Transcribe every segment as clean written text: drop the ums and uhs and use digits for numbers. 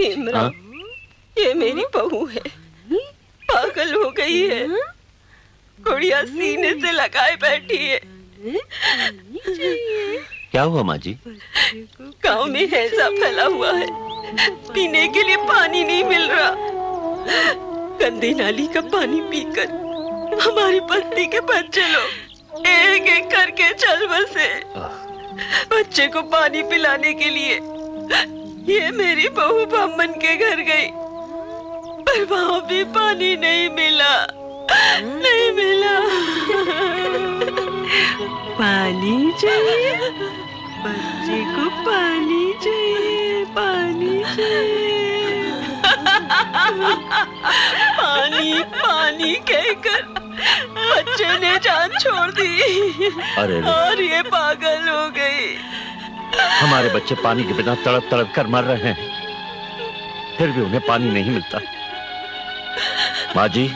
इमरान, ये मेरी बहू है, पागल हो गई है। गुड़िया सीने से लगाए बैठी है। क्या हुआ माँ जी? गांव में हैजा फैला हुआ है, पीने के लिए पानी नहीं मिल रहा। गंदी नाली का पानी पीकर हमारी बस्ती के बच्चे लोग एक एक करके चल बसे। बच्चे को पानी पिलाने के लिए ये मेरी बहू ब्राह्मण के घर गई, पर वहां भी पानी नहीं मिला, नहीं मिला। पानी चाहिए, बच्चे को पानी चाहिए, पानी चाहिए। पानी पानी कहकर बच्चे ने जान छोड़ दी। अरे और ये पागल हो गई। हमारे बच्चे पानी के बिना तड़प तड़प कर मर रहे हैं, फिर भी उन्हें पानी नहीं मिलता। माँ जी,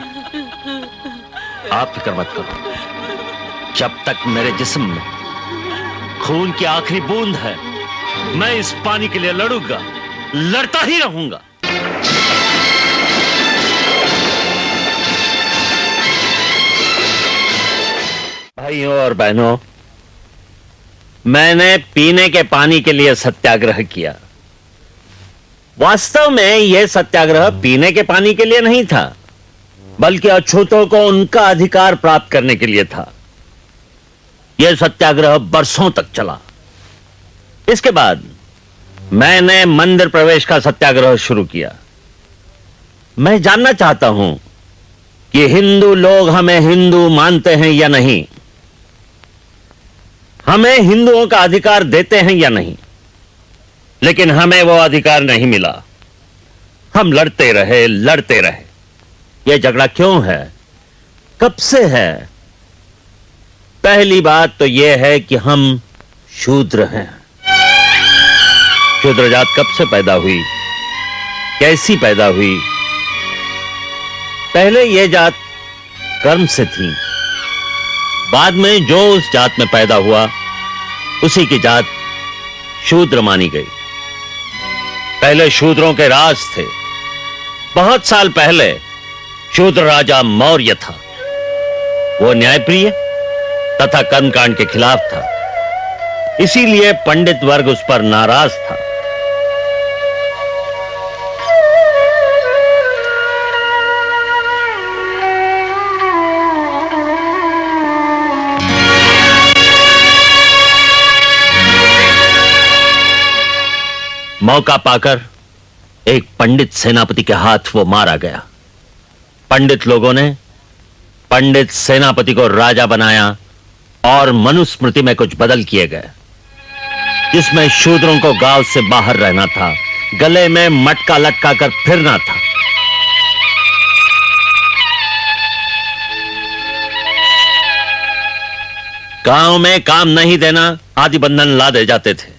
आप फिक्र मत करो। जब तक मेरे जिस्म में खून की आखिरी बूंद है, मैं इस पानी के लिए लड़ूंगा, लड़ता ही रहूंगा। भाइयों और बहनों, मैंने पीने के पानी के लिए सत्याग्रह किया। वास्तव में यह सत्याग्रह पीने के पानी के लिए नहीं था, बल्कि अछूतों को उनका अधिकार प्राप्त करने के लिए था। यह सत्याग्रह बरसों तक चला। इसके बाद मैंने मंदिर प्रवेश का सत्याग्रह शुरू किया। मैं जानना चाहता हूं कि हिंदू लोग हमें हिंदू मानते हैं या नहीं, हमें हिंदुओं का अधिकार देते हैं या नहीं। लेकिन हमें वो अधिकार नहीं मिला। हम लड़ते रहे, लड़ते रहे। यह झगड़ा क्यों है, कब से है? पहली बात तो यह है कि हम शूद्र हैं। शूद्र जात कब से पैदा हुई, कैसी पैदा हुई? पहले यह जात कर्म से थी, बाद में जो उस जात में पैदा हुआ उसी की जात शूद्र मानी गई। पहले शूद्रों के राज थे। बहुत साल पहले शूद्र राजा मौर्य था। वो न्यायप्रिय तथा कर्मकांड के खिलाफ था, इसीलिए पंडित वर्ग उस पर नाराज था। मौका पाकर एक पंडित सेनापति के हाथ वो मारा गया। पंडित लोगों ने पंडित सेनापति को राजा बनाया और मनुस्मृति में कुछ बदल किए गए, जिसमें शूद्रों को गांव से बाहर रहना था, गले में मटका लटका कर फिरना था। गांव में काम नहीं देना आदि बंधन ला दे जाते थे।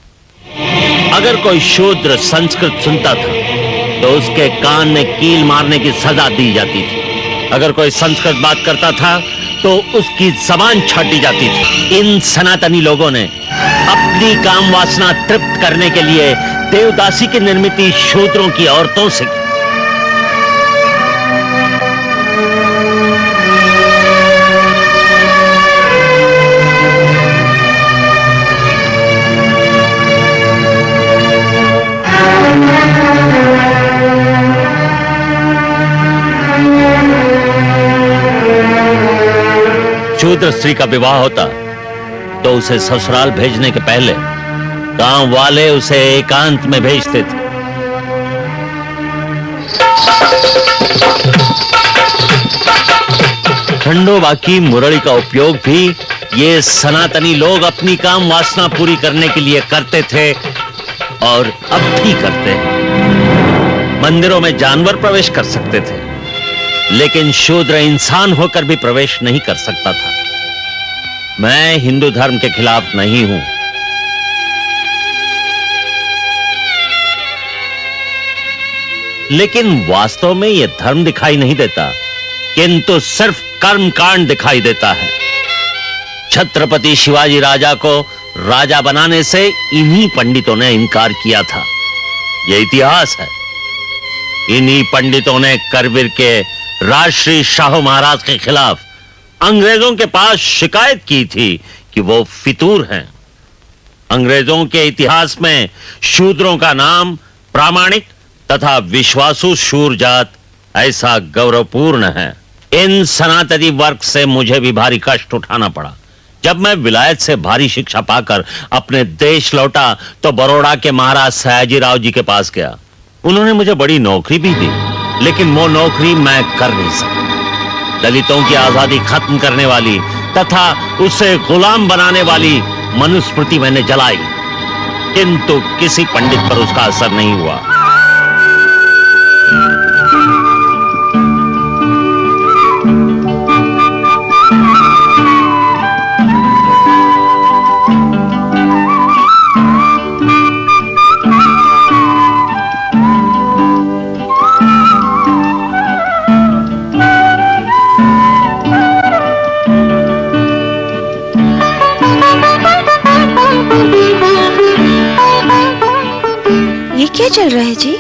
अगर कोई शूद्र संस्कृत सुनता था तो उसके कान में कील मारने की सजा दी जाती थी। अगर कोई संस्कृत बात करता था तो उसकी जबान छाटी जाती थी। इन सनातनी लोगों ने अपनी काम वासना तृप्त करने के लिए देवदासी की निर्मित शूद्रों की औरतों से की। शूद्र स्त्री का विवाह होता तो उसे ससुराल भेजने के पहले गांव वाले उसे एकांत में भेजते थे। खंडोबा की मुरली का उपयोग भी ये सनातनी लोग अपनी काम वासना पूरी करने के लिए करते थे और अब भी करते हैं। मंदिरों में जानवर प्रवेश कर सकते थे, लेकिन शूद्र इंसान होकर भी प्रवेश नहीं कर सकता था। मैं हिंदू धर्म के खिलाफ नहीं हूं, लेकिन वास्तव में यह धर्म दिखाई नहीं देता, किंतु सिर्फ कर्म कांड दिखाई देता है। छत्रपति शिवाजी राजा को राजा बनाने से इन्हीं पंडितों ने इनकार किया था। यह इतिहास है। इन्हीं पंडितों ने करगिल के राजश्री शाहू महाराज के खिलाफ अंग्रेजों के पास शिकायत की थी कि वो फितूर हैं। अंग्रेजों के इतिहास में शूद्रों का नाम प्रामाणिक तथा विश्वासु शूर जात ऐसा गौरवपूर्ण है। इन सनातनी वर्ग से मुझे भी भारी कष्ट उठाना पड़ा। जब मैं विलायत से भारी शिक्षा पाकर अपने देश लौटा तो बड़ौदा के महाराज सयाजीराव जी के पास गया। उन्होंने मुझे बड़ी नौकरी भी दी, लेकिन वो नौकरी मैं कर नहीं सका। दलितों की आजादी खत्म करने वाली तथा उसे गुलाम बनाने वाली मनुस्मृति मैंने जलाई, किंतु किसी पंडित पर उसका असर नहीं हुआ। क्या चल रहा है जी?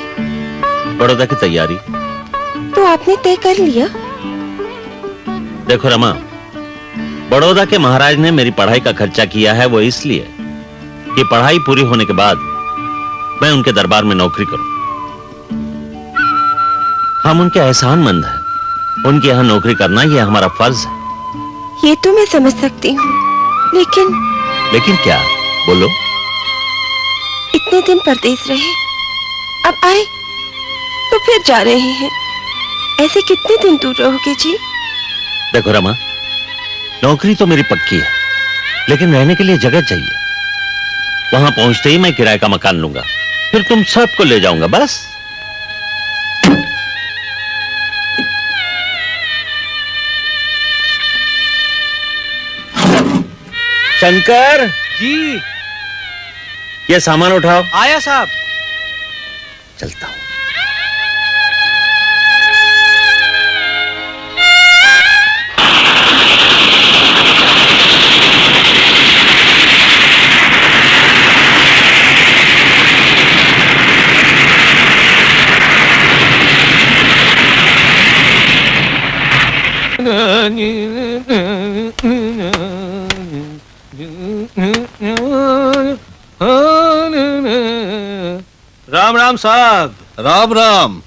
बड़ौदा की तैयारी। तो आपने तय कर लिया? देखो रमा, बड़ौदा के महाराज ने मेरी पढ़ाई का खर्चा किया है वो इसलिए कि पढ़ाई पूरी होने के बाद मैं उनके दरबार में नौकरी करूं। हम उनके एहसानमंद हैं। उनके यहां नौकरी करना ये हमारा फर्ज है। ये तो मैं समझ सकती हूँ, लेकिन क्या? बोलो। इतने दिन परदेश रहे, अब आए तो फिर जा रहे हैं। ऐसे कितने दिन दूर रहोगे जी? देखो रमा, नौकरी तो मेरी पक्की है, लेकिन रहने के लिए जगह चाहिए। वहां पहुंचते ही मैं किराए का मकान लूंगा, फिर तुम सबको ले जाऊंगा। बस शंकर जी। ये सामान उठाओ। आया साहब। चलता हूं। राम राम साहब। राम राम।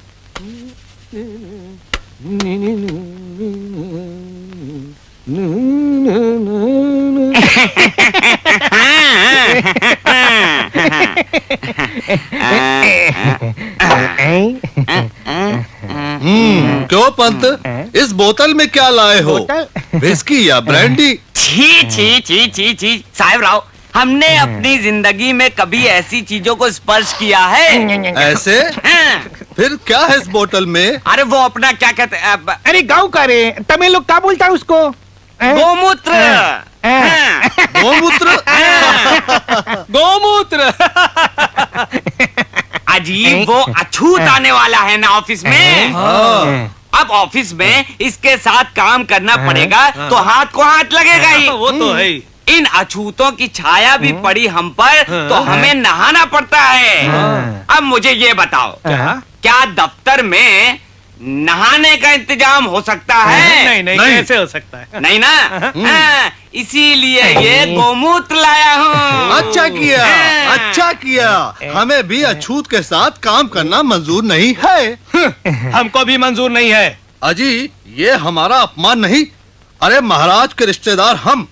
क्यों पंत, इस बोतल में क्या लाए हो? विस्की या ब्रांडी? छी छी छी छी छी साहेबराव, हमने अपनी जिंदगी में कभी ऐसी चीजों को स्पर्श किया है? ऐसे? फिर क्या है इस बोतल में? अरे वो अपना क्या कहते हैं? अरे गाँव का रे, तमिल लोग क्या बोलता है उसको? गोमूत्र। गोमूत्र? गोमूत्र। अजीब, वो अछूत आने वाला है ना ऑफिस में। अब ऑफिस में इसके साथ काम करना पड़ेगा तो हाथ को हाथ लगेगा ही। वो तो है ही। इन अछूतों की छाया भी पड़ी हम पर तो हमें नहाना पड़ता है। अब मुझे ये बताओ, क्या दफ्तर में नहाने का इंतजाम हो सकता है? नहीं नहीं, कैसे हो सकता है? नहीं ना? इसीलिए ये गोमूत्र लाया हूँ। अच्छा किया, अच्छा किया। हमें भी अछूत के साथ काम करना मंजूर नहीं है। हमको भी मंजूर नहीं है। अजी, ये हमारा अपमान नहीं। अरे महाराज के रिश्तेदार हम,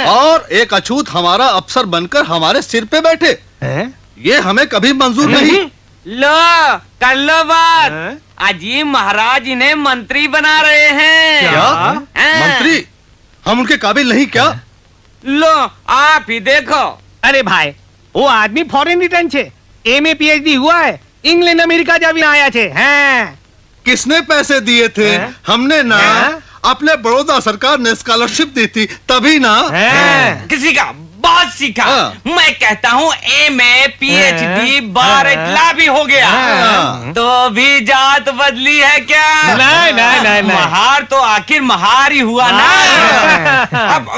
और एक अछूत हमारा अफसर बनकर हमारे सिर पे बैठे, ये हमें कभी मंजूर नहीं। लो कर लो बात। अजीब, महाराज इन्हें मंत्री बना रहे हैं। क्या? मंत्री? हम उनके काबिल नहीं क्या? लो आप ही देखो। अरे भाई, वो आदमी फॉरेन रिटर्न छे, एमए पीएचडी हुआ है, इंग्लैंड अमेरिका जावी आया छे। हैं? किसने पैसे दिए थे? हमने ना। अपने बड़ौदा सरकार ने स्कॉलरशिप दी थी तभी ना। किसी का बहुत सीखा। मैं कहता हूँ MA PhD बारटला भी हो गया, तो भी जात बदली है क्या? नहीं। महार तो आखिर महार ही हुआ ना।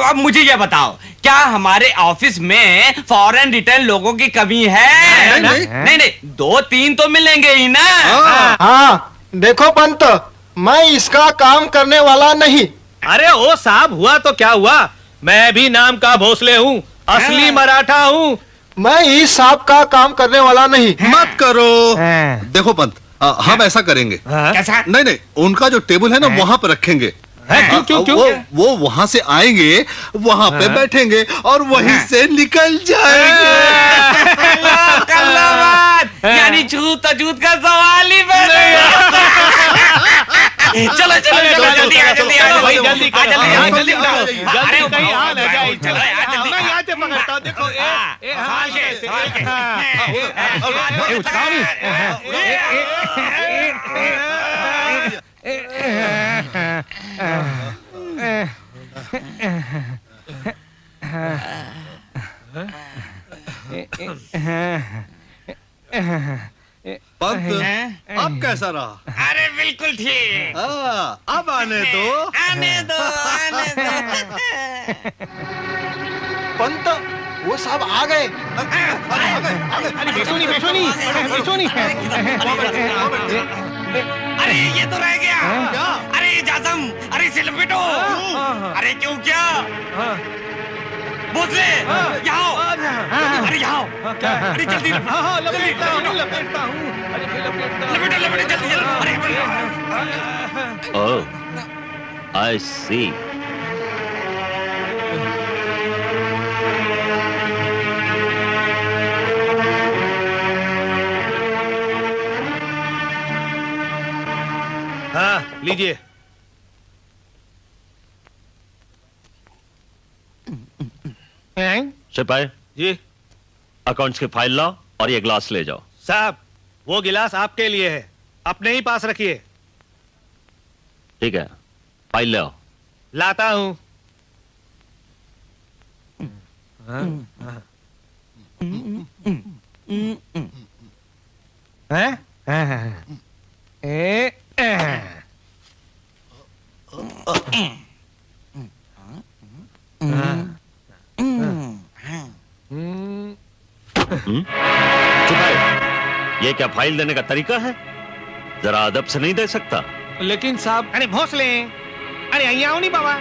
अब मुझे ये बताओ, क्या हमारे ऑफिस में फॉरेन रिटर्न लोगों की कमी है? नहीं, 2-3 तो मिलेंगे ही ना। हाँ देखो पंत, मैं इसका काम करने वाला नहीं। अरे ओ साहब, हुआ तो क्या हुआ, मैं भी नाम का भोसले हूँ, असली मराठा हूँ। मैं इस सांप का काम करने वाला नहीं। मत करो। देखो पंत, हम ऐसा करेंगे। कैसा? नहीं, उनका जो टेबल है ना वहाँ पे रखेंगे। क्यों? वो वहाँ से आएंगे, वहाँ पे बैठेंगे और वहीं से निकल जाएंगे। यानी छूत अछूत का सवाल ही चलो जल्दी आ भाई, जल्दी करो। जल्दी उठाओ। जल्दी कहीं आ ना जाए। चलो जल्दी। मैं यहाँ से पकड़ता हूँ, देखो पंत, अब कैसा रहा? अरे बिल्कुल ठीक। अब आने दो। पंत, वो साहब आ गए। अरे ये तो रह गया। अरे जाजम, अरे इसे लपेटो। अरे क्यों क्या? भोसले, यहाँ आओ। अरे यहाँ आओ। अरे जल्दी लपेटो जल्दी। Oh, I see. हाँ लीजिए। सिपाही जी अकाउंट्स की फाइल लाओ और ये ग्लास ले जाओ। साहब, वो गिलास आपके लिए है, अपने ही पास रखिए। ठीक है, फाइल ले आओ। लाता हूँ। ये क्या फाइल देने का तरीका है? जरा अदब से नहीं दे सकता? लेकिन साहब, अरे भोसले, अरे यहाँ आओ नहीं बाबा।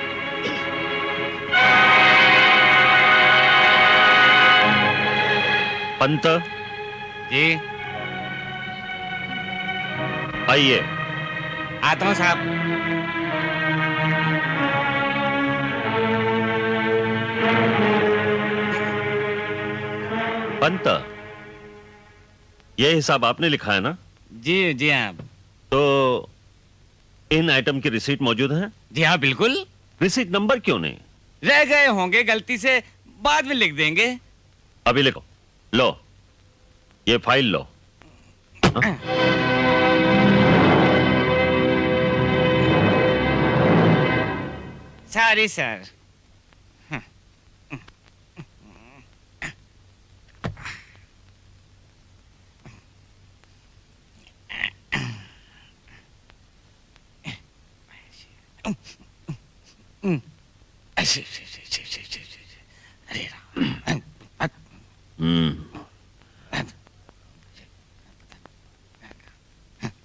पंत जी आइए। आता हूँ साहब। पंत, ये हिसाब आपने लिखा है ना? जी हाँ। तो इन आइटम की रिसीट मौजूद है? जी हाँ बिल्कुल। रिसीट नंबर क्यों नहीं? रह गए होंगे गलती से, बाद में लिख देंगे। अभी लिखो। लो, ये फाइल लो। Sorry sir.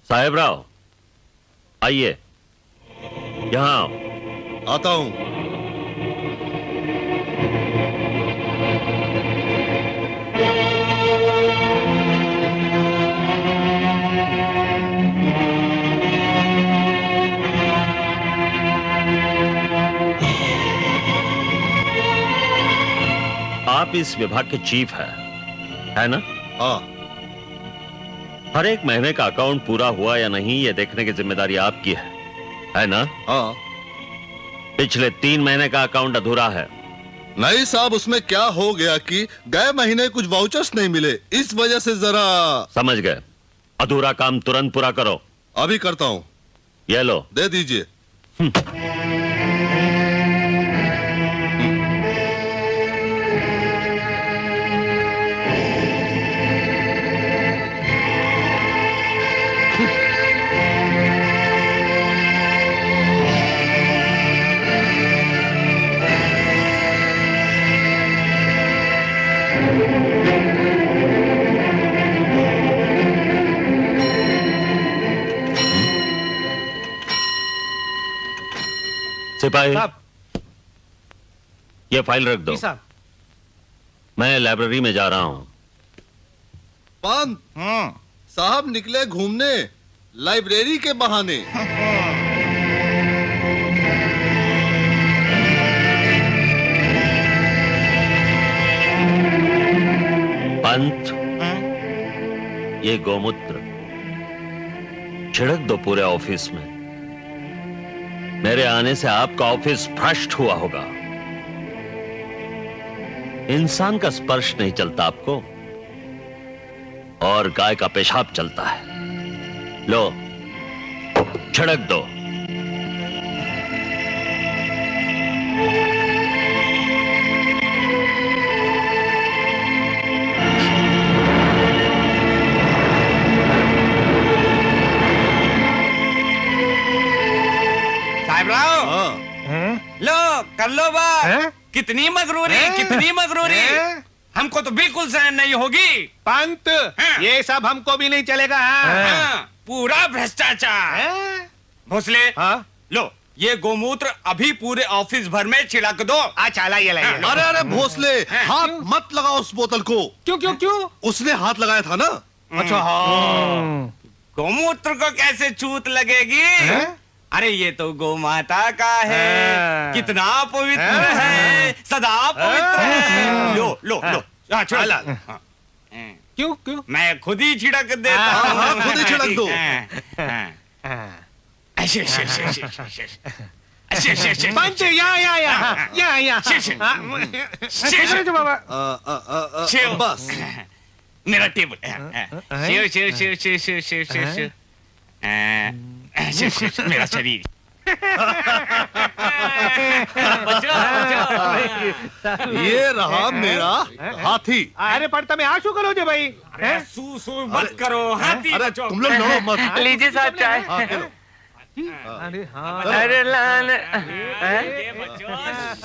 साहेब राव, आइए, यहाँ आओ। आता हूँ। आप इस विभाग के चीफ है ना? हाँ। हर एक महीने का अकाउंट पूरा हुआ या नहीं, ये देखने की जिम्मेदारी आपकी है ना? हाँ। पिछले 3 महीने का अकाउंट अधूरा है। नहीं साहब, उसमें क्या हो गया कि गए महीने कुछ वाउचर्स नहीं मिले, इस वजह से जरा। समझ गए। अधूरा काम तुरंत पूरा करो। अभी करता हूँ। ये लो, दे दीजिए। सिपाही, साहब। ये फाइल रख दो। जी साहब। मैं लाइब्रेरी में जा रहा हूं। पंत साहब निकले घूमने लाइब्रेरी के बहाने। पंत, ये गोमूत्र छिड़क दो पूरे ऑफिस में। मेरे आने से आपका ऑफिस भ्रष्ट हुआ होगा। इंसान का स्पर्श नहीं चलता आपको, और गाय का पेशाब चलता है। लो, छिड़क दो। साहबराव, लो कर लो बात। हैं? कितनी मगरूरी, कितनी मगरूरी। हैं? हमको तो बिल्कुल सहन नहीं होगी। पंत, हाँ। ये सब हमको भी नहीं चलेगा। हाँ। हाँ, पूरा भ्रष्टाचार। हैं? भोसले, हाँ? लो ये गोमूत्र अभी पूरे ऑफिस भर में छिड़क दो। अच्छा, लाइए लाइए। अरे अरे भोसले, हाथ मत लगाओ उस बोतल को। क्यों क्यों क्यों? उसने हाथ लगाया था ना। अच्छा, हाँ। गोमूत्र को कैसे छूत लगेगी? हैं? अरे ये तो गौ माता का है। हाँ। कितना पवित्र है, सदा पवित्र है। लो लो लो, हाँ, छिड़क लो। हाँ। क्यों क्यों? मैं खुद ही छिड़क देता हाँ, हूँ। हाँ, खुद ही छिड़क दो। हाँ। ऐसे, ऐसे, ऐसे, ऐसे, ऐसे, ऐसे, ऐसे, ऐसे। पंच, यहाँ। शिव। शिव बाबा। शिव। बस मेरा टेबल। शिव शिव शिव शिव शिव शिव शिव शिव। शिव शिव शिव, मेरा शरीर। ये रहा मेरा हाथी। अरे पड़ता में आंसू करो जे भाई। हैं? सू सू मत करो, हाथी अरे बचो। तुम लोग लड़ो मत। लीजिए साहब चाय। हाँ, खेलो। अरे हाँ। अरे लाल, ये बचो,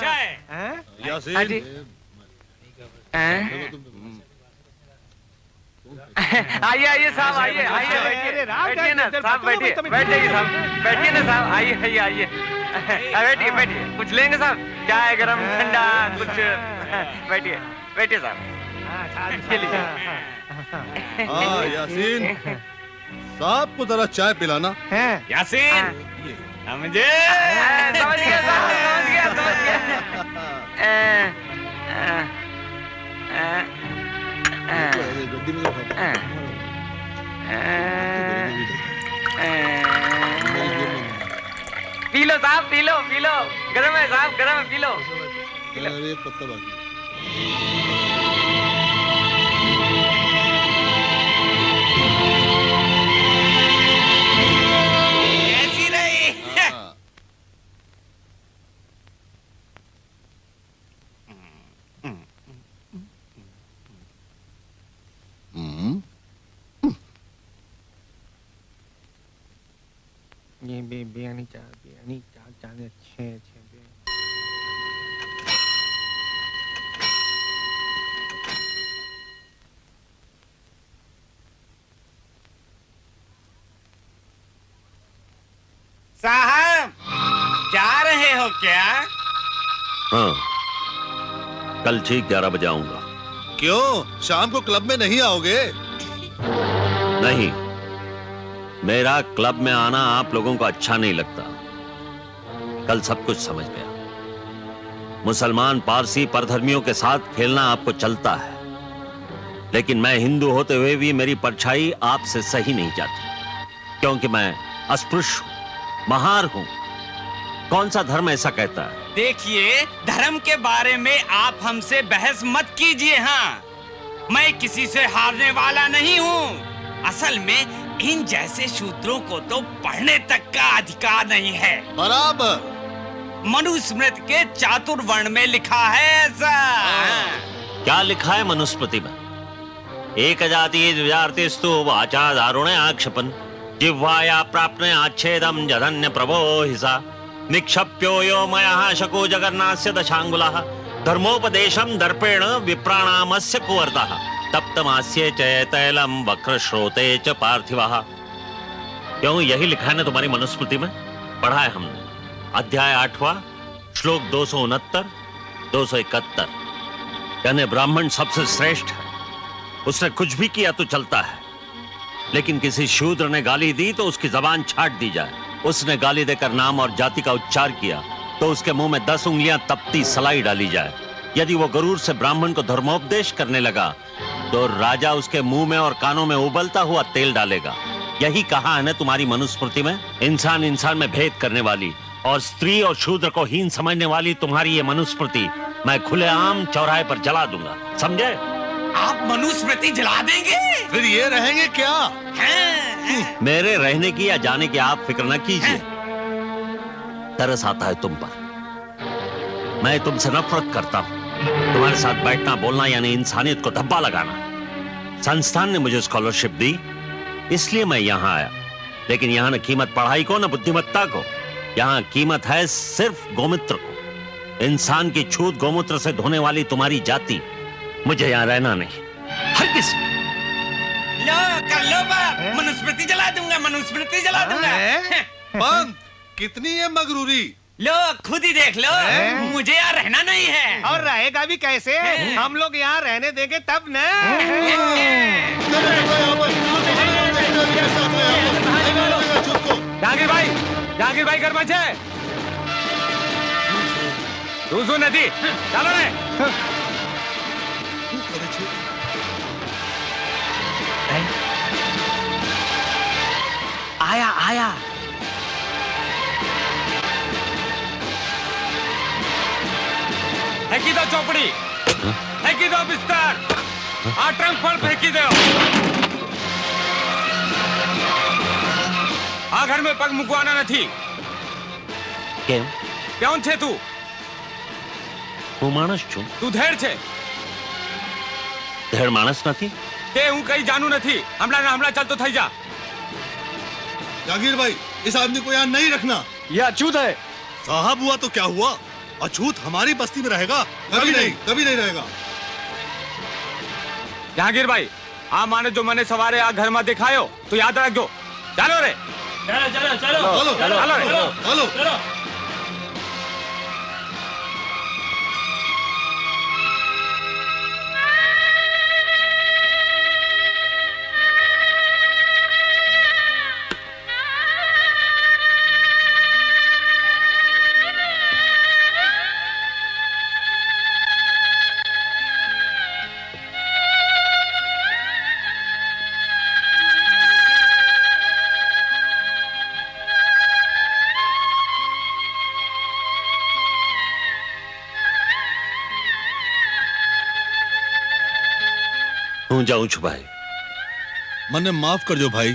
शाय। हैं? यासीन, हाजी। आइए आइए साहब, आइए आइए, अरे रात बैठिए ना है, साहब, बैठिए चलो, बैठिए साहब, बैठिए ना साहब, आइए आइए आइए। बैठिए बैठिए, कुछ लेंगे साहब? चाय गरम ठंडा कुछ? बैठिए बैठिए साहब, ये लीजिए। हाँ यासीन, साहब को जरा चाय पिलाना। हैं? यासीन, समझे? समझ गया साहब, समझ गया समझ पी लो साहब, पी लो पी लो, गरम है साहब, गरम है, पी लो। अरे पत्ता बाकी। कैसी रही? ये बिरयानी चार चार छः छः। साहब, जा रहे हो क्या? हाँ, कल ठीक 11 बजे आऊंगा। क्यों, शाम को क्लब में नहीं आओगे? नहीं, मेरा क्लब में आना आप लोगों को अच्छा नहीं लगता। कल सब कुछ समझ गया। मुसलमान पारसी परधर्मियों के साथ खेलना आपको चलता है, लेकिन मैं हिंदू होते हुए भी मेरी परछाई आपसे सही नहीं जाती, क्योंकि मैं अस्पृश्य हूं, महार हूं। कौन सा धर्म ऐसा कहता है? देखिए, धर्म के बारे में आप हमसे बहस मत कीजिए। हाँ, मैं किसी से हारने वाला नहीं हूँ। असल में इन जैसे शूद्रों को तो पढ़ने तक का अधिकार नहीं है। बराबर। मनुस्मृति के चातुर्वर्ण में लिखा है ऐसा। क्या लिखा है मनुस्मृति में? एक जाति द्विजातिस्तु वाचा दारुणे आक्षेपन जिह्वाया प्राप्ने आच्छेदम जधन्य प्रभो हिसा निक्षप्यो यो मयः शको जगन्नास्य दशांगुलः धर्मोपदेशम दर्पेण विप्राणामस्य कुवर्तः तप्तमास्य च तैलम वक्रश्रोते च पार्थिवः। क्यों, यही लिखा है ना तुम्हारी मनुस्मृति में? पढ़ा है हमने। अध्याय 8वां श्लोक 269, 271। यानी ब्राह्मण सबसे श्रेष्ठ है, उसने कुछ भी किया तो चलता है, लेकिन किसी शूद्र ने गाली दी तो उसकी जबान छाट दी जाए। उसने गाली देकर नाम और जाति का उच्चार किया तो उसके मुंह में 10 उंगलियां तपती सलाई डाली जाए। यदि वो गरूर से ब्राह्मण को धर्मोपदेश करने लगा तो राजा उसके मुंह में और कानों में उबलता हुआ तेल डालेगा। यही कहा है ना तुम्हारी मनुस्मृति में। इंसान इंसान में भेद करने वाली और स्त्री और शूद्र को हीन समझने वाली तुम्हारी ये मनुस्मृति मैं खुलेआम चौराहे पर जला दूंगा, समझे? आप मनुस्मृति जला देंगे? फिर ये रहेंगे क्या? मेरे रहने की या जाने की आप फिक्र न कीजिए। तरस आता है तुम पर, मैं तुमसे नफरत करता हूं। तुम्हारे साथ बैठना बोलना यानी इंसानियत को धब्बा लगाना। संस्थान ने मुझे स्कॉलरशिप दी, इसलिए मैं यहां आया। लेकिन यहां न कीमत पढ़ाई को न बुद्धिमत्ता को, यहां कीमत है सिर्फ गोमूत्र को। इंसान की छूत गोमूत्र से धोने वाली तुम्हारी जाति, मुझे यहां रहना नहीं। हर किसी लो कर लो बाप, मनुस्मृति जला दूंगा, मनुस्मृति जला दूंगा। पंत, कितनी है मगरूरी? लो खुद ही देख लो, मुझे यहाँ रहना नहीं है। और रहेगा भी कैसे? हम लोग यहाँ रहने देंगे तब न। जहांगीर भाई घर में है। दूसू नदी चलो रे। आया आया। फेंकी दो चौपड़ी, फेंकी दो बिस्तर, ट्रंक पर फेंकी दो। आ घर में पग मुकवाना नहीं। કેમ? क्यों छे तू? હું માણસ છું, તું ધેડ છે? ધેડ માણસ નથી। તે હું કઈ જાણું નથી। હમણાં ચાલતો થઈ જા। जागीर भाई, इस आदमी को यहाँ नहीं रखना। ये अछूत है। साहब हुआ तो क्या हुआ, अछूत हमारी बस्ती में रहेगा? कभी नहीं, कभी नहीं रहेगा। जहांगीर भाई, आ माने जो मैंने सवारे आ घर में दिखायो तो याद रखो। चलो रे, चलो चलो चलो चलो चलो। હું જાઉં છું ભાઈ। મને માફ કરજો ભાઈ।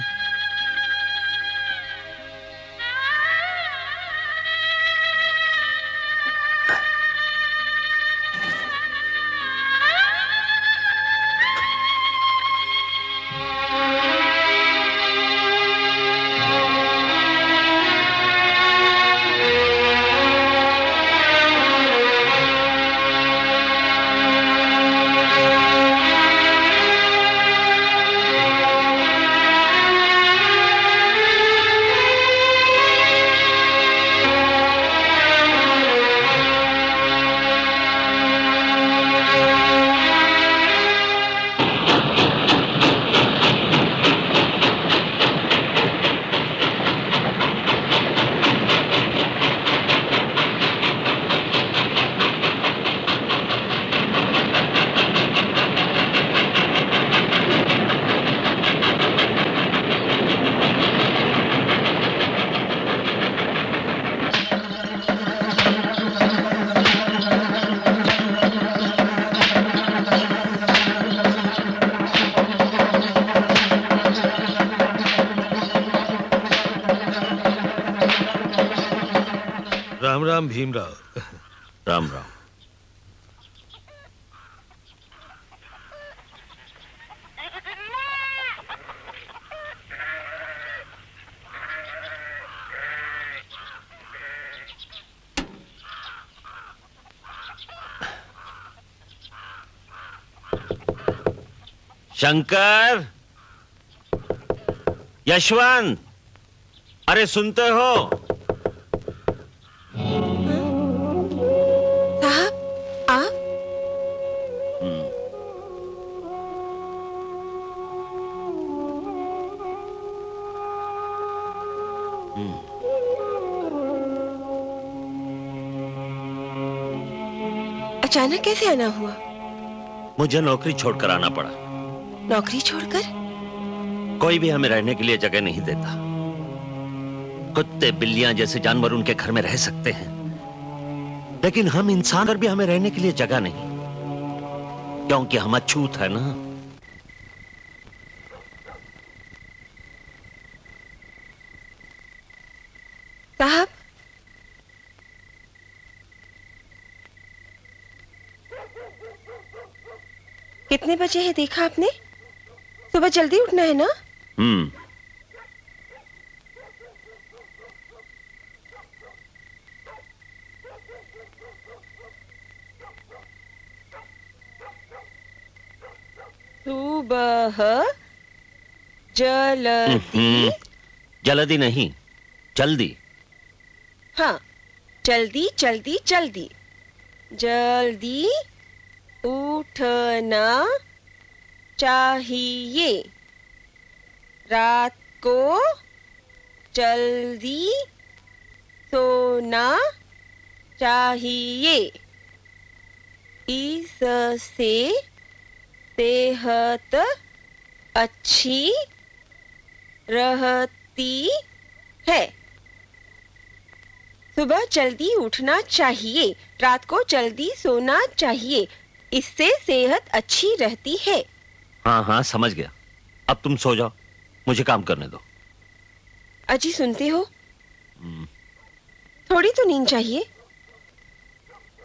राम राम भीमराव। राम राम। शंकर, यशवंत, अरे सुनते हो? अचानक कैसे आना हुआ? मुझे नौकरी छोड़कर आना पड़ा। नौकरी छोड़कर? कोई भी हमें रहने के लिए जगह नहीं देता। कुत्ते बिल्लियां जैसे जानवर उनके घर में रह सकते हैं, लेकिन हम इंसान पर भी हमें रहने के लिए जगह नहीं, क्योंकि हम अछूत है ना। साहब, कितने बजे हैं देखा आपने? सुबह जल्दी उठना है ना? सुबह जल्दी। जल्दी नहीं, जल्दी। हाँ, जल्दी जल्दी जल्दी जल्दी उठना चाहिए। रात को जल्दी सोना चाहिए। इससे सेहत अच्छी रहती है। सुबह जल्दी उठना चाहिए, रात को जल्दी सोना चाहिए, इससे सेहत अच्छी रहती है। हाँ हाँ, समझ गया। अब तुम सो जाओ, मुझे काम करने दो। अजी सुनते हो? थोड़ी तो नींद चाहिए।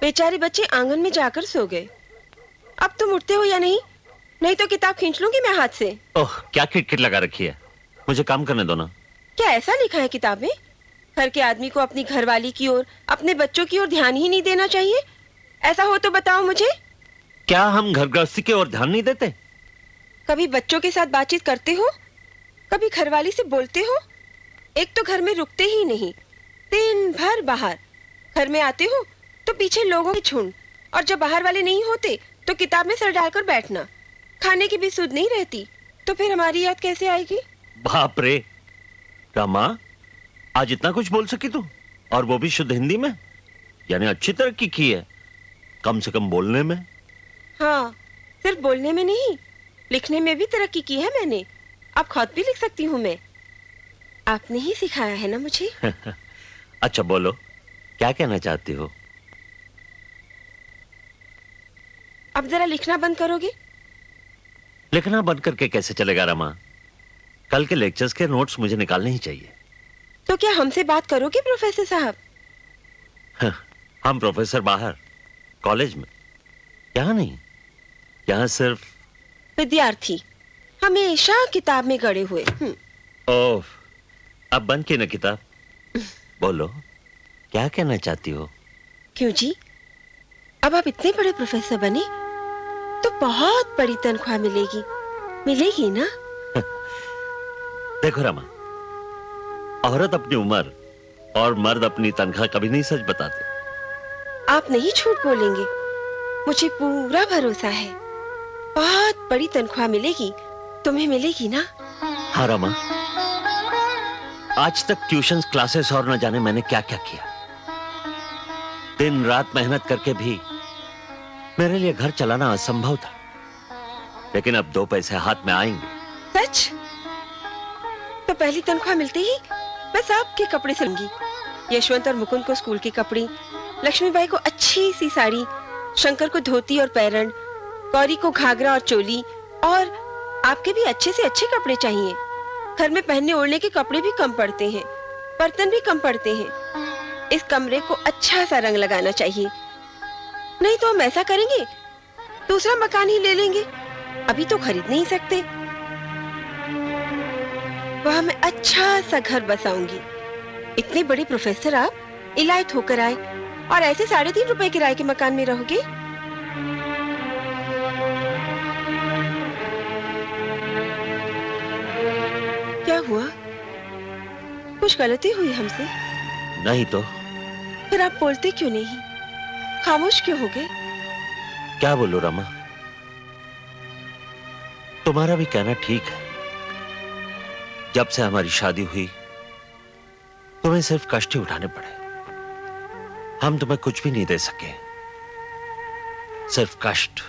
बेचारे बच्चे आंगन में जाकर सो गए। अब तुम उठते हो या नहीं? नहीं तो किताब खींच लूंगी मैं हाथ से। ओह, क्या किटकिट लगा रखी है। मुझे काम करने दो ना। क्या ऐसा लिखा है किताब में? घर के आदमी को अपनी घरवाली की ओर, अपने बच्चों की ओर ध्यान ही नहीं देना चाहिए? ऐसा हो तो बताओ मुझे। क्या हम घर गृहस्थी की ओर ध्यान नहीं देते? कभी बच्चों के साथ बातचीत करते हो, कभी घरवाली से बोलते हो। एक तो घर में रुकते ही नहीं, दिन भर बाहर। घर में आते हो तो पीछे लोगों के झुंड, और जब बाहर वाले नहीं होते तो किताब में सर डालकर बैठना। खाने की भी सुध नहीं रहती, तो फिर हमारी याद कैसे आएगी? बाप रे रमा, आज इतना कुछ बोल सकी तू, और वो भी शुद्ध हिंदी में। यानी अच्छी तरक्की की है, कम से कम बोलने में। हाँ, सिर्फ बोलने में नहीं, लिखने में भी तरक्की की है मैंने। अब खुद भी लिख सकती हूँ मैं। आपने ही सिखाया है ना मुझे। अच्छा बोलो, क्या कहना चाहती हो? अब जरा लिखना बंद करोगे? लिखना बंद करके कैसे चलेगा रमा? कल के लेक्चर्स के नोट्स मुझे निकालने ही चाहिए। तो क्या हमसे बात करोगे प्रोफेसर साहब? हम प्रोफेसर बाहर कॉलेज में, यहाँ नहीं। यहाँ सिर्फ विद्यार्थी, हमेशा किताब में गड़े हुए। ओह, अब बंद की ना किताब। बोलो, क्या कहना चाहती हो? क्यों जी, अब आप इतने बड़े प्रोफेसर बने तो बहुत बड़ी तनख्वाह मिलेगी। मिलेगी ना? देखो रमा, औरत अपनी उम्र और मर्द अपनी तनख्वाह कभी नहीं सच बताते। आप नहीं झूठ बोलेंगे, मुझे पूरा भरोसा है। बहुत बड़ी तनख्वाह मिलेगी। तुम्हें मिलेगी ना? हाँ रमा, आज तक ट्यूशन क्लासेस और न जाने मैंने क्या क्या किया। दिन रात मेहनत करके भी मेरे लिए घर चलाना असंभव था, लेकिन अब 2 पैसे हाथ में आएंगे। सच? तो पहली तनख्वाह मिलते ही मैं सबके कपड़े सिलूंगी। यशवंत और मुकुंद को स्कूल के कपड़े, लक्ष्मीबाई को अच्छी सी साड़ी, शंकर को धोती और पैरण, गौरी को घाघरा और चोली, और आपके भी अच्छे से अच्छे कपड़े चाहिए। घर में पहनने ओढ़ने के कपड़े भी कम पड़ते हैं, बर्तन भी कम पड़ते हैं। इस कमरे को अच्छा सा रंग लगाना चाहिए। नहीं तो हम ऐसा करेंगे, दूसरा मकान ही ले लेंगे। अभी तो खरीद नहीं सकते। वहां मैं अच्छा सा घर बसाऊंगी। इतने बड़े प्रोफेसर आप इलायत होकर आए और ऐसे 3.5 रुपए किराए के मकान में रहोगे? क्या हुआ? कुछ गलती हुई हमसे? नहीं तो फिर आप बोलते क्यों नहीं? खामोश क्यों हो गए? क्या बोलूं रमा, तुम्हारा भी कहना ठीक है। जब से हमारी शादी हुई तुम्हें सिर्फ कष्ट ही उठाने पड़े। हम तुम्हें कुछ भी नहीं दे सके, सिर्फ कष्ट।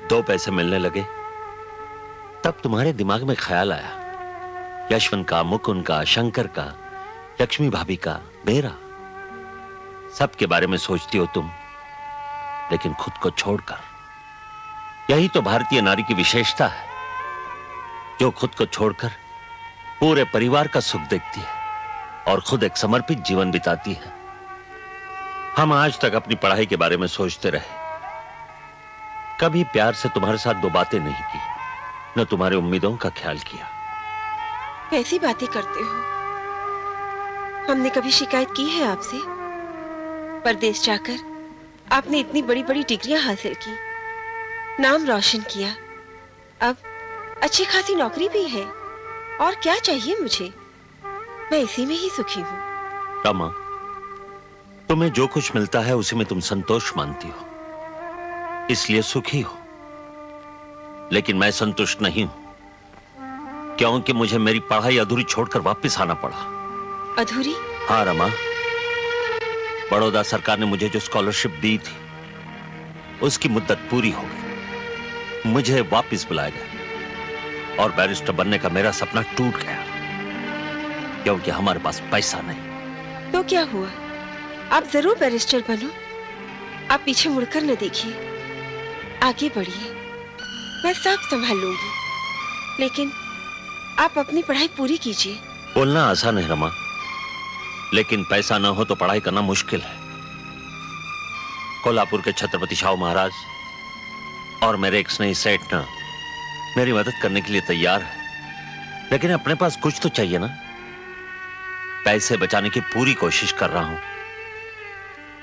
2 पैसे मिलने लगे तब तुम्हारे दिमाग में ख्याल आया, यशवंत का, मुकुंद का, शंकर का, लक्ष्मी भाभी का, मेरा। सबके बारे में सोचती हो तुम, लेकिन खुद को छोड़कर। यही तो भारतीय नारी की विशेषता है, जो खुद को छोड़कर पूरे परिवार का सुख देखती है और खुद एक समर्पित जीवन बिताती है। हम आज तक अपनी पढ़ाई के बारे में सोचते रहे, कभी प्यार से तुम्हारे साथ 2 बातें नहीं की, न तुम्हारे उम्मीदों का ख्याल किया। कैसी बातें करते हो? हमने कभी शिकायत की है आपसे? परदेश जाकर आपने इतनी बड़ी बड़ी डिग्रियां हासिल की, नाम रोशन किया, अब अच्छी खासी नौकरी भी है, और क्या चाहिए मुझे? मैं इसी में ही सुखी हूँ। रमा, तुम्हें जो कुछ मिलता है उसी में तुम संतोष मानती हो, इसलिए सुखी हो। लेकिन मैं संतुष्ट नहीं हूं, क्योंकि मुझे मेरी पढ़ाई अधूरी छोड़कर वापस आना पड़ा। अधूरी? हाँ रमा, बड़ौदा सरकार ने मुझे जो स्कॉलरशिप दी थी उसकी मुद्दत पूरी हो गई। मुझे वापस बुलाया गया और बैरिस्टर बनने का मेरा सपना टूट गया, क्योंकि हमारे पास पैसा नहीं। तो क्या हुआ? आप जरूर बैरिस्टर बनो। आप पीछे मुड़कर न देखिए, आगे बढ़िए, मैं सब संभाल लूंगी। लेकिन आप अपनी पढ़ाई पूरी कीजिए। बोलना आसान है रमा, लेकिन पैसा ना हो तो पढ़ाई करना मुश्किल है। कोल्हापुर के छत्रपति शाहू महाराज और मेरे एक स्नेही सेठ ना मेरी मदद करने के लिए तैयार है, लेकिन अपने पास कुछ तो चाहिए ना। पैसे बचाने की पूरी कोशिश कर रहा हूं।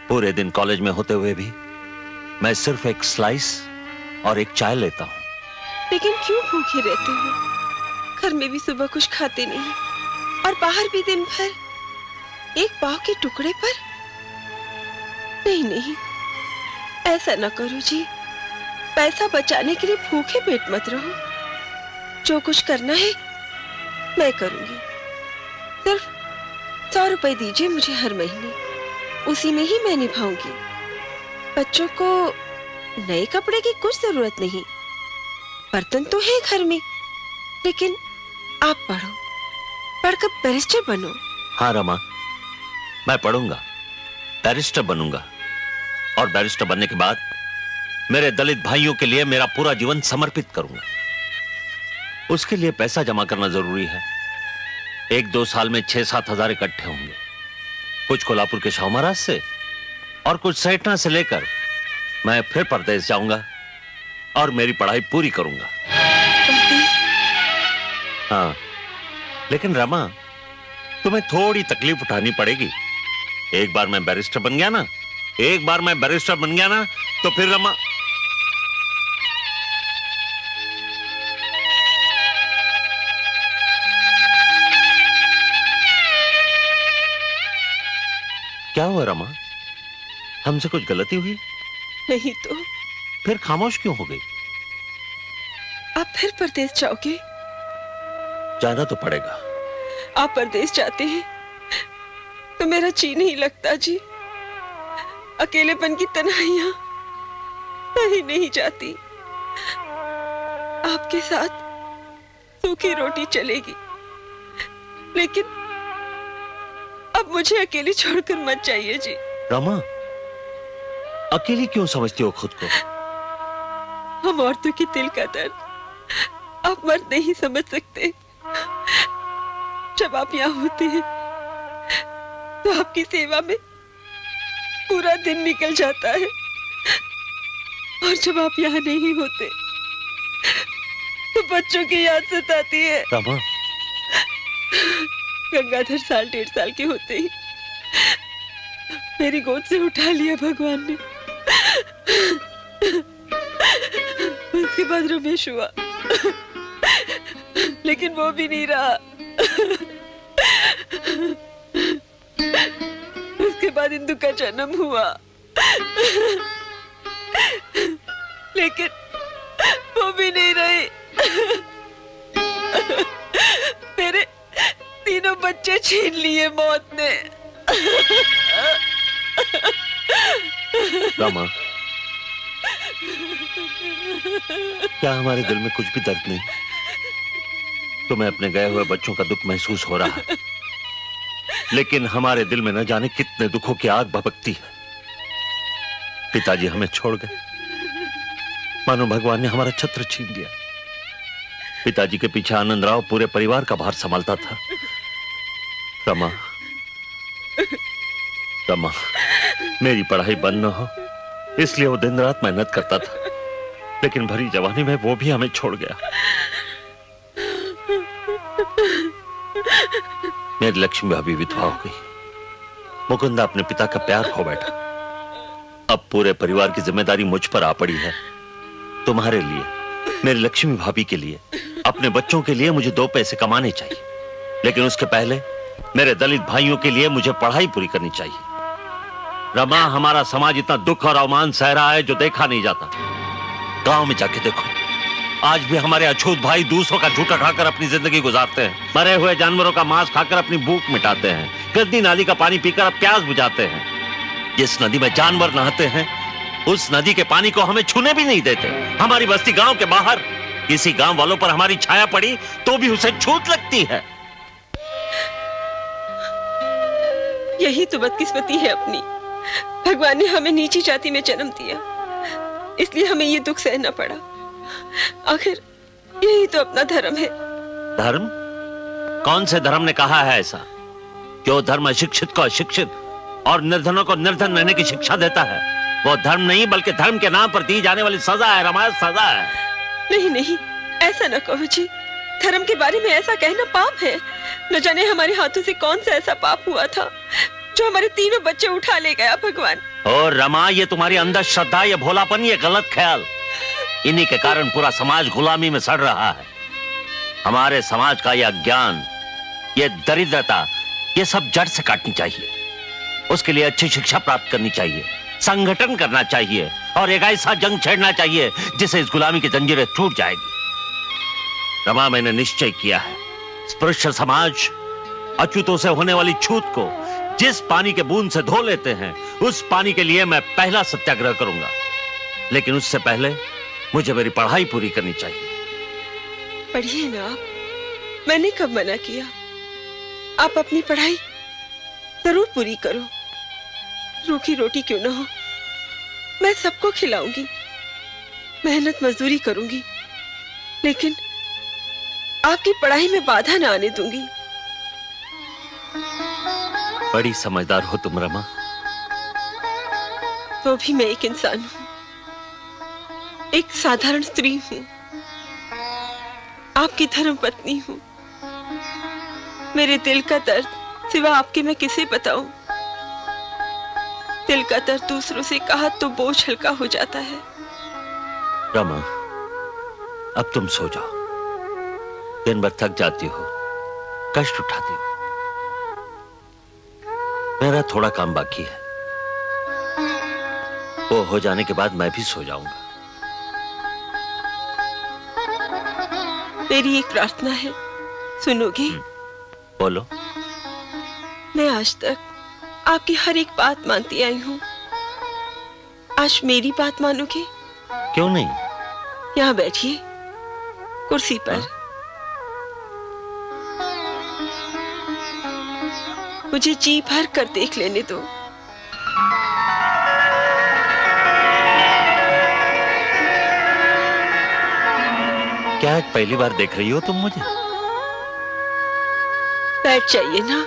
पूरे दिन कॉलेज में होते हुए भी मैं सिर्फ एक स्लाइस और एक चाय लेता हूं। लेकिन क्यों भूखे रहते हो? घर में भी सुबह कुछ खाते नहीं, और बाहर भी दिन भर एक पाव के टुकड़े पर। नहीं नहीं, ऐसा ना करो जी। पैसा बचाने के लिए भूखे पेट मत रहो। जो कुछ करना है मैं करूंगी। सिर्फ 100 रुपए दीजिए मुझे हर महीने, उसी में ही मैं निभाऊंगी। बच्चों को नए कपड़े की कुछ जरूरत नहीं, बर्तन तो है घर में, लेकिन आप पढ़ो, पढ़कर बैरिस्टर बनो। हाँ रमा, मैं पढ़ूंगा, बैरिस्टर बनूंगा, और बैरिस्टर बनने के बाद मेरे दलित भाइयों के लिए मेरा पूरा जीवन समर्पित करूंगा। उसके लिए पैसा जमा करना जरूरी है। 1-2 साल में 6-7 हजार इकट्ठे होंगे, कुछ कोल्हापुर के शाहू महाराज से और कुछ सेठना से लेकर मैं फिर परदेश जाऊंगा और मेरी पढ़ाई पूरी करूंगा। हाँ, लेकिन रमा, तुम्हें थोड़ी तकलीफ उठानी पड़ेगी। एक बार मैं बैरिस्टर बन गया ना, तो फिर रमा। क्या हुआ रमा? हमसे कुछ गलती हुई? नहीं तो फिर खामोश क्यों हो गई? आप फिर परदेश जाओगे? जाना तो पड़ेगा। आप परदेश जाते हैं तो मेरा जी नहीं लगता जी। अकेलेपन की तन्हाइयां कहीं नहीं जाती। आपके साथ सूखी रोटी चलेगी, लेकिन अब मुझे अकेली छोड़कर मत जाइए जी। रमा, अकेली क्यों समझती हो खुद को? हम औरतों की दिल का दर्द आप मर्द नहीं समझ सकते। जब आप यहाँ होते हैं तो आपकी सेवा में पूरा दिन निकल जाता है, और जब आप यहाँ नहीं होते तो बच्चों की याद सताती है। रमा, गंगाधर 1.5 साल के होते ही मेरी गोद से उठा लिया भगवान ने। उसके बाद रमेश हुआ, लेकिन वो भी नहीं रहा। उसके बाद इंदु का जन्म हुआ, लेकिन वो भी नहीं रही। मेरे तीनों बच्चे छीन ली है मौत ने। रमा, क्या हमारे दिल में कुछ भी दर्द नहीं? तुम्हें अपने गए हुए बच्चों का दुख महसूस हो रहा है, लेकिन हमारे दिल में न जाने कितने दुखों की आग भभकती है। पिताजी हमें छोड़ गए, मानो भगवान ने हमारा छत्र छीन लिया। पिताजी के पीछे आनंद राव पूरे परिवार का भार संभालता था। रमा, रमा, मेरी पढ़ाई बंद न हो इसलिए वो दिन रात मेहनत करता था, लेकिन भरी जवानी में वो भी हमें छोड़ गया। मेरी लक्ष्मी भाभी विधवा हो गई, मुकुंदा अपने पिता का प्यार खो बैठा। अब पूरे परिवार की जिम्मेदारी मुझ पर आ पड़ी है। तुम्हारे लिए, मेरी लक्ष्मी भाभी के लिए, अपने बच्चों के लिए मुझे 2 पैसे कमाने चाहिए, लेकिन उसके पहले मेरे दलित भाइयों के लिए मुझे पढ़ाई पूरी करनी चाहिए। रमा, हमारा समाज इतना दुख और अवमान सह रहा है जो देखा नहीं जाता। गांव में जाके देखो, आज भी हमारे अछूत भाई दूसरों का झूठा खाकर अपनी जिंदगी गुजारते हैं, मरे हुए जानवरों का मांस खाकर अपनी भूख मिटाते हैं, गंदी नाली का पानी पीकर प्यास बुझाते हैं। जिस नदी में जानवर नहाते हैं उस नदी के पानी को हमें छूने भी नहीं देते। हमारी बस्ती गांव के बाहर किसी गांव वालों पर हमारी छाया पड़ी तो भी उसे छूत लगती है। यही तो बदकिस्मती है अपनी। भगवान ने हमें नीची जाति में जन्म दिया, इसलिए हमें ये दुख सहना पड़ा। आखिर यही तो अपना धर्म है। धर्म? कौन से धर्म ने कहा है ऐसा? जो धर्म अशिक्षित को अशिक्षित और निर्धनों को निर्धन रहने की शिक्षा देता है, वो धर्म नहीं बल्कि धर्म के नाम पर दी जाने वाली सजा है। रमा, सजा है। नहीं नहीं, ऐसा न कहो जी। धर्म के बारे में ऐसा कहना पाप है। न जाने हमारे हाथों से कौन सा ऐसा पाप हुआ था जो हमारे 3 बच्चे उठा ले गया भगवान। और रमा, ये तुम्हारी अंदर श्रद्धा, ये भोलापन, ये गलत ख्याल, इन्हीं के कारण पूरा समाज गुलामी में सड़ रहा है। हमारे समाज का ये अज्ञान, ये दरिद्रता, ये सब जड़ से काटनी चाहिए। उसके लिए अच्छी शिक्षा प्राप्त करनी चाहिए, संगठन करना चाहिए और एक ऐसा जंग छेड़ना चाहिए जिससे इस गुलामी की जंजीरें टूट जाएगी। रमा, मैंने निश्चय किया है, स्पृश्य समाज अछूतों से होने वाली छूत को जिस पानी के बूंद से धो लेते हैं, उस पानी के लिए मैं पहला सत्याग्रह करूंगा। लेकिन उससे पहले मुझे मेरी पढ़ाई पूरी करनी चाहिए। पढ़िए ना आप, मैंने कब मना किया। आप अपनी पढ़ाई जरूर पूरी करो, रूखी रोटी क्यों ना हो। मैं सबको खिलाऊंगी, मेहनत मजदूरी करूंगी, लेकिन आपकी पढ़ाई में बाधा ना आने दूंगी। बड़ी समझदार हो तुम रमा। तो भी मैं एक इंसान हूं, एक साधारण स्त्री हूं, आपकी धर्म पत्नी हूं। मेरे दिल का दर्द सिवा आपके मैं किसे बताऊं। दिल का दर्द दूसरों से कहा तो बोझ हल्का हो जाता है। रमा, अब तुम सो जाओ। दिन भर थक जाती हो, कष्ट उठाती हो। मेरा थोड़ा काम बाकी है, वो हो जाने के बाद मैं भी सो जाऊंगा। मेरी एक प्रार्थना है, सुनोगे? बोलो। मैं आज तक आपकी हर एक बात मानती आई हूँ, आज मेरी बात मानोगे? क्यों नहीं? यहाँ बैठिए कुर्सी पर। मुझे जी भर कर देख लेने दो। क्या आज पहली बार देख रही हो तुम मुझे? बैठ जाइए ना,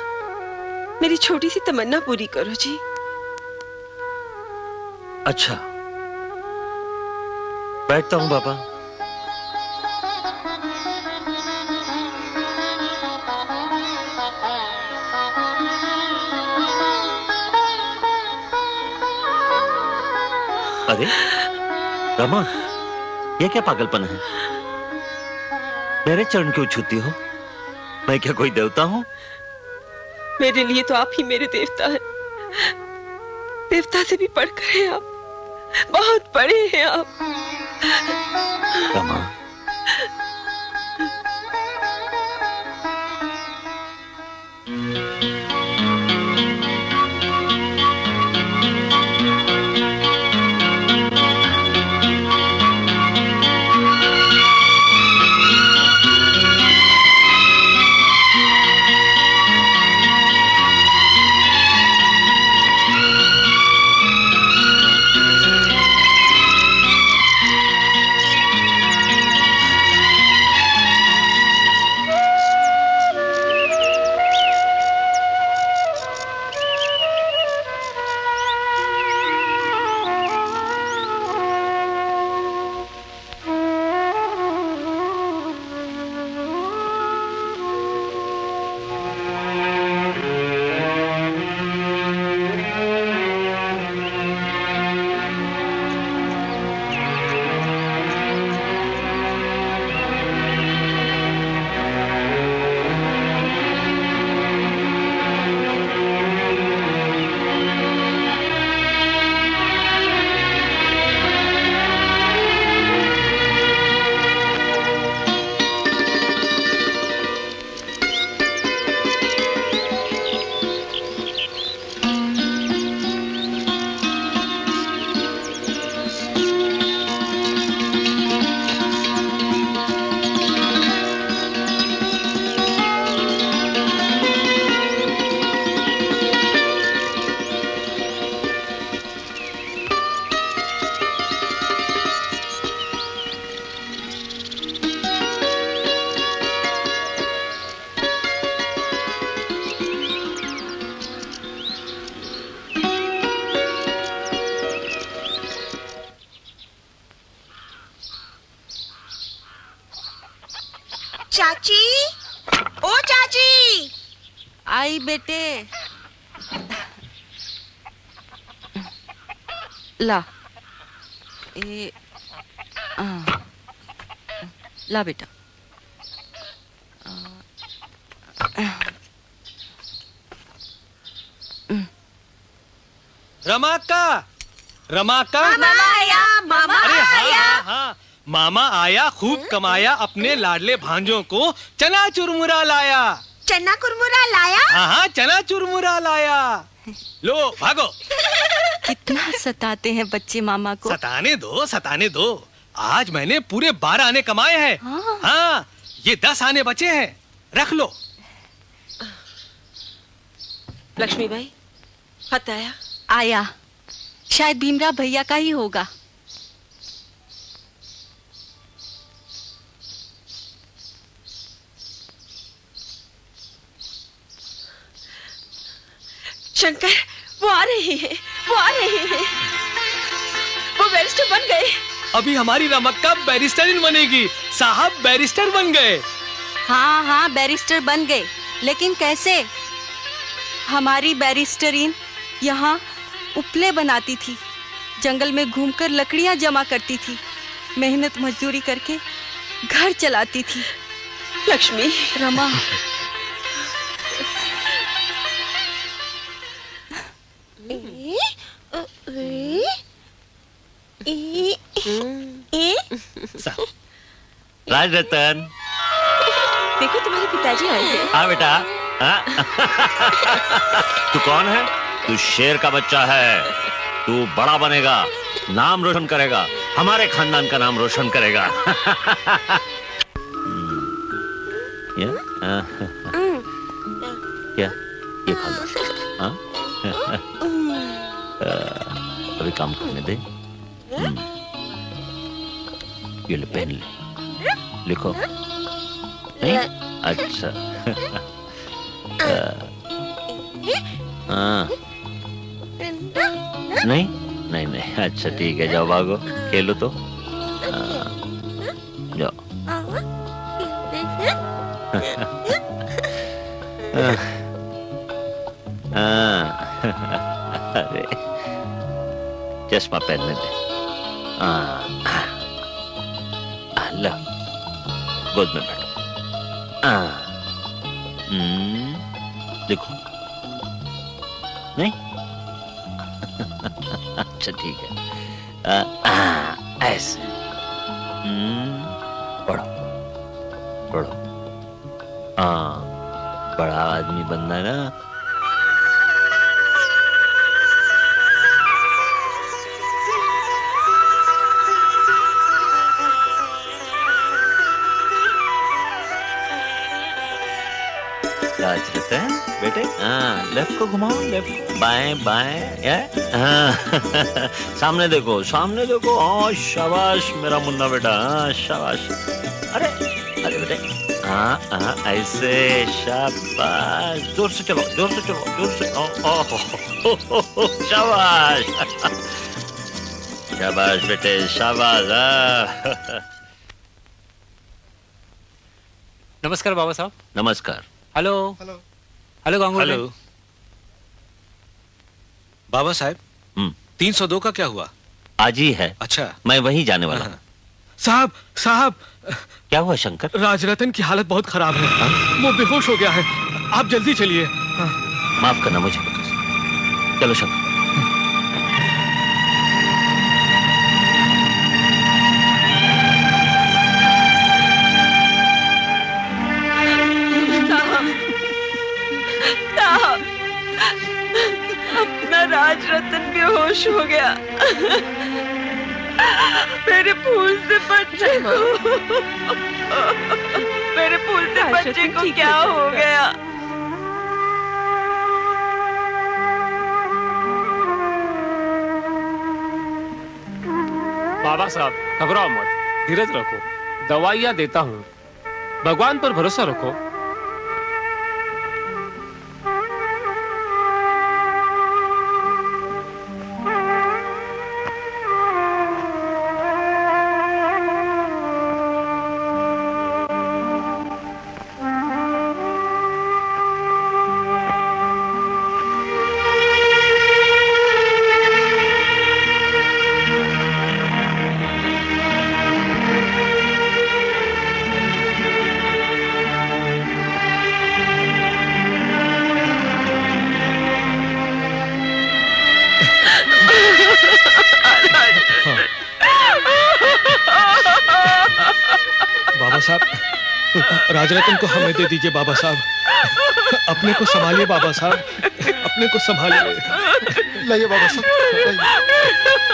मेरी छोटी सी तमन्ना पूरी करो जी। अच्छा, बैठता हूं बाबा। अरे रमा, ये क्या पागलपन है? मेरे चरण क्यों छूती हो? मैं क्या कोई देवता हूं? मेरे लिए तो आप ही मेरे देवता हैं। देवता से भी बढ़कर हैं आप, बहुत बड़े हैं आप। रमा, चाची, ओ चाची। आई बेटे। ला ए ला बेटा। रमाका मामा आया, मामा अरे हाँ आया। हाँ हाँ, मामा आया, खूब कमाया, अपने लाडले भांजों को चना चुरमुरा लाया। चना कुरमुरा लाया। हाँ हाँ, चना चुरमुरा लाया। लो भागो। कितना सताते हैं बच्चे मामा को। सताने दो। आज मैंने पूरे 12 आने कमाए हैं। हाँ। हाँ, ये 10 आने बचे हैं, रख लो। लक्ष्मीबाई, खत आया? आया, शायद भीमराव भैया का ही होगा। शंकर, वो आ रहे हैं, वो बैरिस्टर बन गए। अभी हमारी रमक्का बैरिस्टर बनेगी। साहब बैरिस्टर बन गए। हाँ हाँ, बैरिस्टर बन गए, लेकिन कैसे? हमारी बैरिस्टरीन यहाँ उपले बनाती थी, जंगल में घूमकर लकड़ियाँ जमा करती थी, मेहनत मजदूरी करके घर चलाती थी। लक्ष्मी, रमा, राजरतन, देखो तुम्हारे पिताजी आए हैं। हाँ बेटा। हाँ? तू कौन है? तू शेर का बच्चा है। तू बड़ा बनेगा, नाम रोशन करेगा, हमारे खानदान का नाम रोशन करेगा। क्या? क्या? ये खा लो। हाँ? अभी काम करने दे। ये ले, पेन ले, लिखो। नहीं? अच्छा। हाँ। नहीं नहीं नहीं, अच्छा ठीक है, जाओ भागो, खेलो तो। जाओ। अरे चश्मा पहनने दे। लो, गोद में बैठो। देखो। नहीं? अच्छा ठीक है। ऐसे। पढ़ो पढ़ो। बड़ा आदमी बनना है ना। राजरतन बेटे, लेफ्ट को घुमाओ, लेफ्ट, बाएं बाएं, या सामने देखो, सामने देखो। हाँ शाबाश मेरा मुन्ना बेटा, हाँ शाबाश। अरे अरे बेटे, हाँ ऐसे, शाबाश। जोर से चलो, जोर से चलो, जोर से। शाबाश। शाबाश बेटे, शाबाश। नमस्कार बाबा साहब। नमस्कार। Hello hello hello Ganguly. Hello बाबा साहब, 302 का क्या हुआ? आज ही है। अच्छा, मैं वहीं जाने वाला हूँ। साहब साहब, क्या हुआ शंकर? राजरतन की हालत बहुत खराब है। वो बेहोश हो गया है, आप जल्दी चलिए। माफ करना मुझे बता। चलो शंकर। अपना राजरतन बेहोश हो गया। मेरे फूल से बच्चे को, मेरे फूल से बच्चे को क्या हो गया? बाबा साहब घबराओ मत, धीरज रखो, दवाइयाँ देता हूँ, भगवान पर भरोसा रखो। राजरत्न को हमें दे दीजिए बाबा साहब। अपने को संभालिए बाबा साहब, अपने को संभालिए। लाइए बाबा साहब,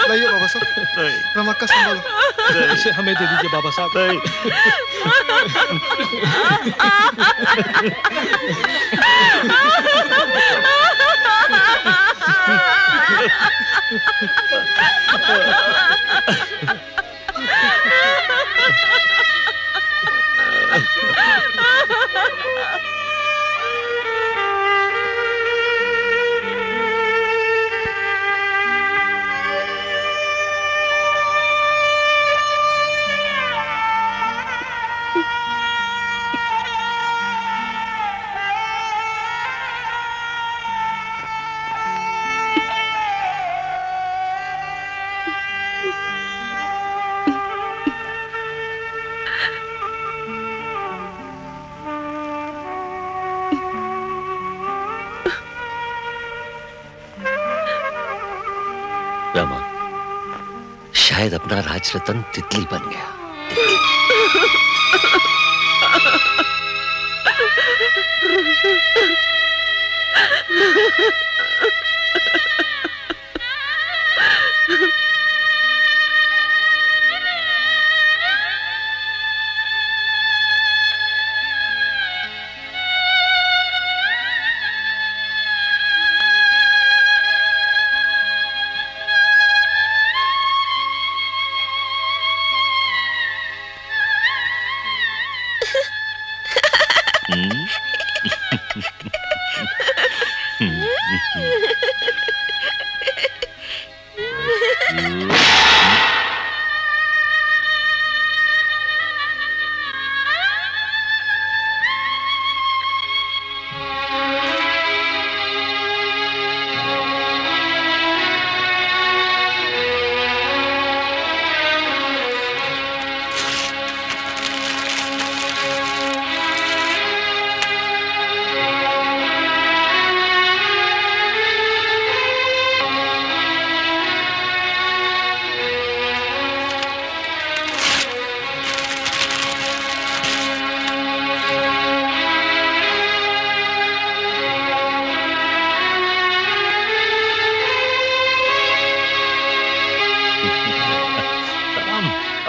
लाइए बाबा साहब, रमक्का संभालो। इसे हमें दे दीजिए बाबा साहब। रमा, शायद अपना राजरत्न तितली बन गया।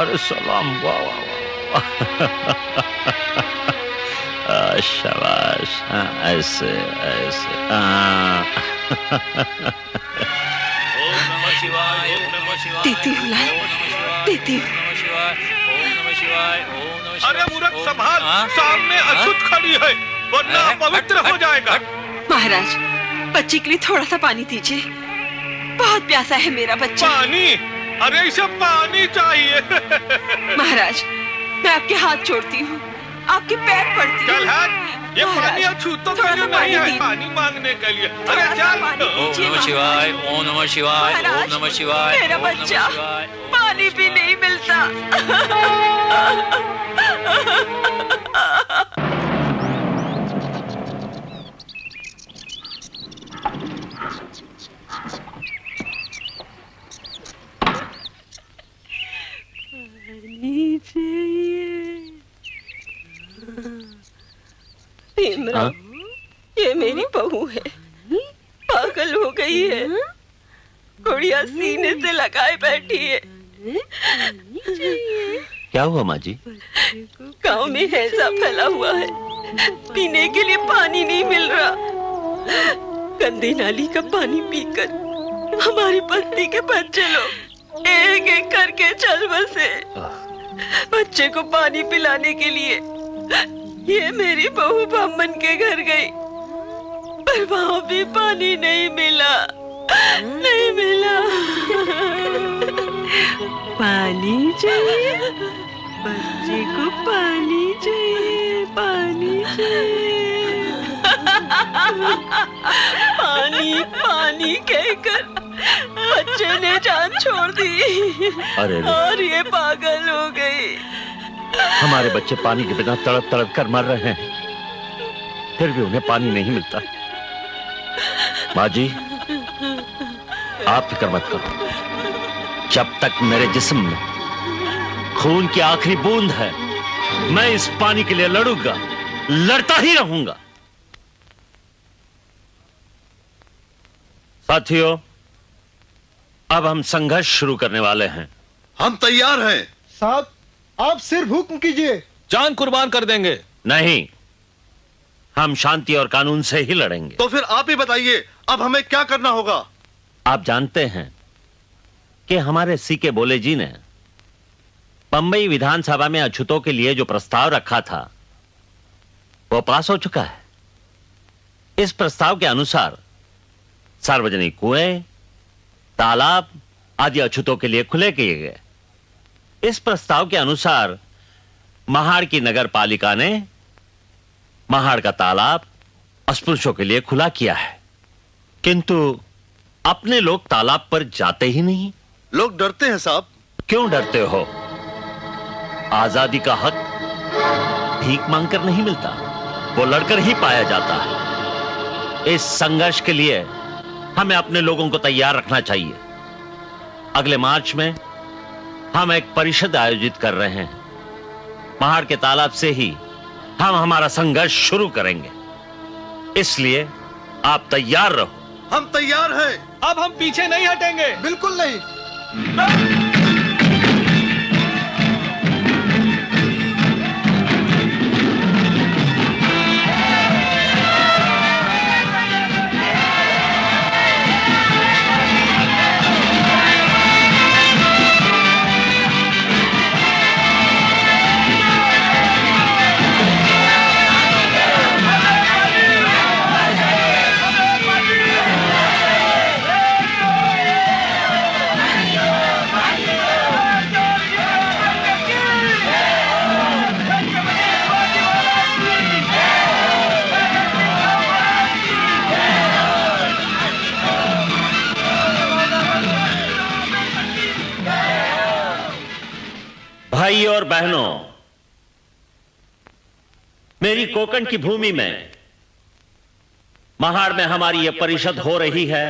अरे सलाम, वाह वाह वाह, शाबाश, ऐसे ऐसे। देती हूँ लाल, देती हूँ। अरे मूर्ख संभाल, सामने अछूत खड़ी है, वरना पवित्र हो जाएगा। महाराज, बच्चे के लिए थोड़ा सा पानी दीजिए, बहुत प्यासा है मेरा बच्चा। पानी? अरे इसे पानी चाहिए। महाराज, मैं आपके हाथ जोड़ती हूँ, आपके पैर पड़ती हूँ। ये पानी अछूतों के लिए नहीं है, पानी मांगने के लिए। अरे चल। ओम नमः शिवाय, ओम नमः शिवाय, ओम नमः शिवाय। मेरा बच्चा, पानी भी नहीं मिलता। इमरान, ये मेरी बहू है, पागल हो गई है, गुड़िया सीने से लगाए बैठी है। क्या हुआ माँ जी? गांव में हैजा फैला हुआ है, पीने के लिए पानी नहीं मिल रहा। गंदी नाली का पानी पीकर हमारी बस्ती के बच्चे लोग एक एक करके चल बसे। बच्चे को पानी पिलाने के लिए ये मेरी बहू ब्राह्मण के घर गई, पर वहां भी पानी नहीं मिला, नहीं मिला। पानी चाहिए, बच्चे को पानी चाहिए, पानी चाहिए। पानी पानी कहकर बच्चे ने जान छोड़ दी। अरे और ये पागल हो गई। हमारे बच्चे पानी के बिना तड़प तड़प कर मर रहे हैं, फिर भी उन्हें पानी नहीं मिलता। माँ जी, आप फिक्र मत करो, जब तक मेरे जिस्म में खून की आखिरी बूंद है, मैं इस पानी के लिए लड़ूंगा, लड़ता ही रहूंगा। साथियों, अब हम संघर्ष शुरू करने वाले हैं। हम तैयार हैं। साहब, आप सिर्फ हुक्म कीजिए, जान कुर्बान कर देंगे। नहीं, हम शांति और कानून से ही लड़ेंगे। तो फिर आप ही बताइए, अब हमें क्या करना होगा? आप जानते हैं कि हमारे सीके बोले जी ने बंबई विधानसभा में अछूतों के लिए जो प्रस्ताव रखा था वो पास हो चुका है। इस प्रस्ताव के अनुसार सार्वजनिक कुएं, तालाब आदि अछूतों के लिए खुले किए गए। इस प्रस्ताव के अनुसार महाड़ की नगर पालिका ने महाड़ का तालाब अस्पृश्यों के लिए खुला किया है, किंतु अपने लोग तालाब पर जाते ही नहीं। लोग डरते हैं साहब। क्यों डरते हो? आजादी का हक भीख मांगकर नहीं मिलता, वो लड़कर ही पाया जाता है। इस संघर्ष के लिए हमें अपने लोगों को तैयार रखना चाहिए। अगले मार्च में हम एक परिषद आयोजित कर रहे हैं। महाड़ के तालाब से ही हम हमारा संघर्ष शुरू करेंगे, इसलिए आप तैयार रहो। हम तैयार हैं। अब हम पीछे नहीं हटेंगे। बिल्कुल नहीं। भाइयों और बहनों, मेरी कोकण की भूमि में महाड़ में हमारी यह परिषद हो रही है,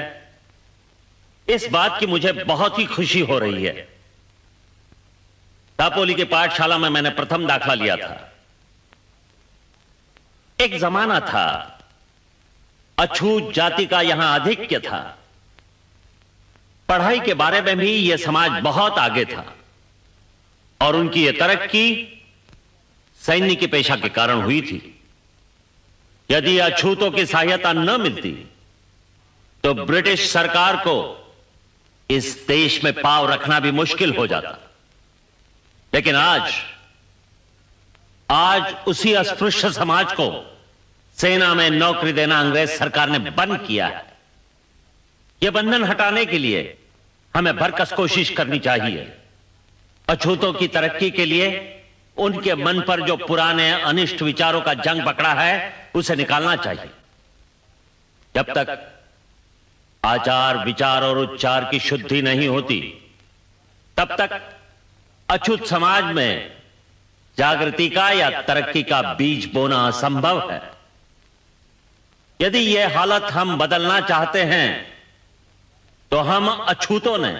इस बात की मुझे बहुत ही खुशी हो रही है। दापोली की पाठशाला में मैंने प्रथम दाखला लिया था। एक जमाना था अछूत जाति का यहां आधिक्य था। पढ़ाई के बारे में भी यह समाज बहुत आगे था और उनकी यह तरक्की सैन्य के पेशा के कारण हुई थी। यदि अछूतों की सहायता न मिलती तो ब्रिटिश सरकार को इस देश में पांव रखना भी मुश्किल हो जाता। लेकिन आज उसी अस्पृश्य समाज को सेना में नौकरी देना अंग्रेज सरकार ने बंद किया है। यह बंधन हटाने के लिए हमें भरकस कोशिश करनी चाहिए। अछूतों की तरक्की के लिए उनके मन पर जो पुराने अनिष्ट विचारों का जंग पकड़ा है उसे निकालना चाहिए। जब तक आचार, विचार और उच्चार की शुद्धि नहीं होती तब तक अछूत समाज में जागृति का या तरक्की का बीज बोना असंभव है। यदि यह हालत हम बदलना चाहते हैं तो हम अछूतों ने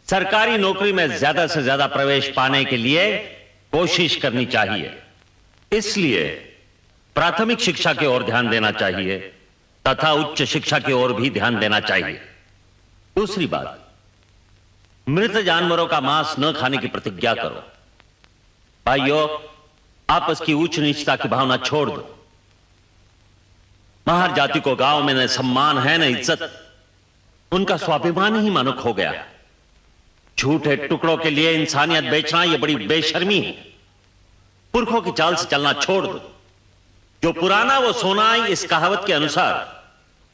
सरकारी नौकरी में ज्यादा से ज्यादा प्रवेश पाने के लिए कोशिश करनी चाहिए। इसलिए प्राथमिक शिक्षा की ओर ध्यान देना चाहिए तथा उच्च शिक्षा की ओर भी ध्यान देना चाहिए। दूसरी बात, मृत जानवरों का मांस न खाने की प्रतिज्ञा करो। भाइयों, आपस की ऊंच नीचता की भावना छोड़ दो। महार जाति को गांव में न सम्मान है न इज्जत, उनका स्वाभिमान ही मानुक हो गया। झूठे टुकड़ों के लिए इंसानियत बेचना यह बड़ी बेशर्मी है। पुरखों की चाल से चलना छोड़ दो। जो पुराना वो सोना, इस कहावत के अनुसार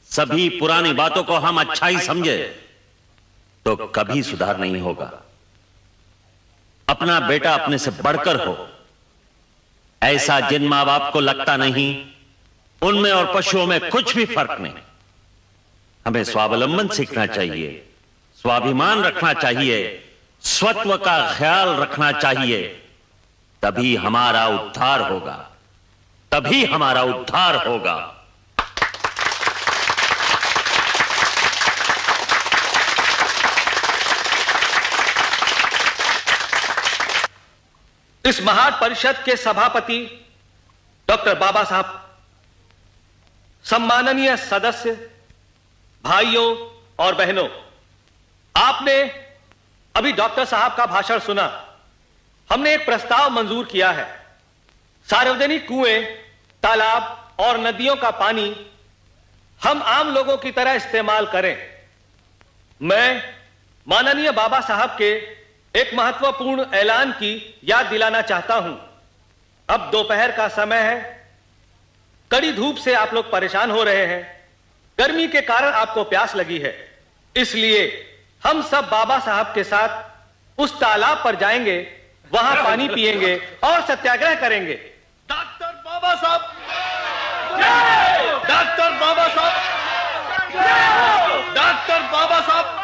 सभी पुरानी बातों को हम अच्छा ही समझे तो कभी सुधार नहीं होगा। अपना बेटा अपने से बढ़कर हो, ऐसा जिन मां बाप को लगता नहीं उनमें और पशुओं में कुछ भी फर्क नहीं। हमें स्वावलंबन सीखना चाहिए, स्वाभिमान रखना चाहिए, स्वत्व का ख्याल रखना चाहिए। तभी हमारा उद्धार होगा, तभी हमारा उद्धार होगा। इस महान परिषद के सभापति डॉक्टर बाबा साहब, सम्माननीय सदस्य, भाइयों और बहनों, आपने अभी डॉक्टर साहब का भाषण सुना। हमने एक प्रस्ताव मंजूर किया है। सार्वजनिक कुएं, तालाब और नदियों का पानी हम आम लोगों की तरह इस्तेमाल करें। मैं माननीय बाबा साहब के एक महत्वपूर्ण ऐलान की याद दिलाना चाहता हूं। अब दोपहर का समय है, कड़ी धूप से आप लोग परेशान हो रहे हैं, गर्मी के कारण आपको प्यास लगी है, इसलिए हम सब बाबा साहब के साथ उस तालाब पर जाएंगे, वहां पानी पिएंगे और सत्याग्रह करेंगे। डॉक्टर बाबा साहब, डॉक्टर बाबा साहब, डॉक्टर बाबा साहब।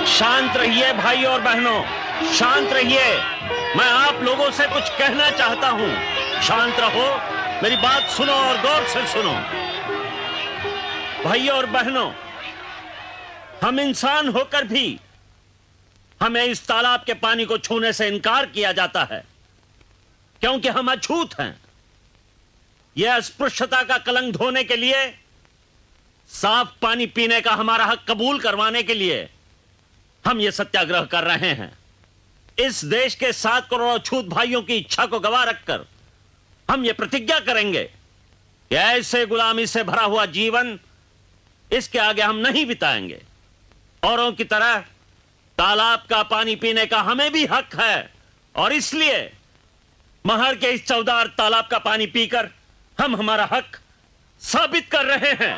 शांत रहिए भाई और बहनों, शांत रहिए। मैं आप लोगों से कुछ कहना चाहता हूं। शांत रहो, मेरी बात सुनो और गौर से सुनो। भाइयों और बहनों, हम इंसान होकर भी हमें इस तालाब के पानी को छूने से इनकार किया जाता है, क्योंकि हम अछूत हैं। यह अस्पृश्यता का कलंक धोने के लिए, साफ पानी पीने का हमारा हक कबूल करवाने के लिए हम ये सत्याग्रह कर रहे हैं। इस देश के 7 करोड़ अछूत भाइयों की इच्छा को गवाह रखकर हम ये प्रतिज्ञा करेंगे कि ऐसे गुलामी से भरा हुआ जीवन इसके आगे हम नहीं बिताएंगे। औरों की तरह तालाब का पानी पीने का हमें भी हक है और इसलिए महर के इस चौदार तालाब का पानी पीकर हम हमारा हक साबित कर रहे हैं।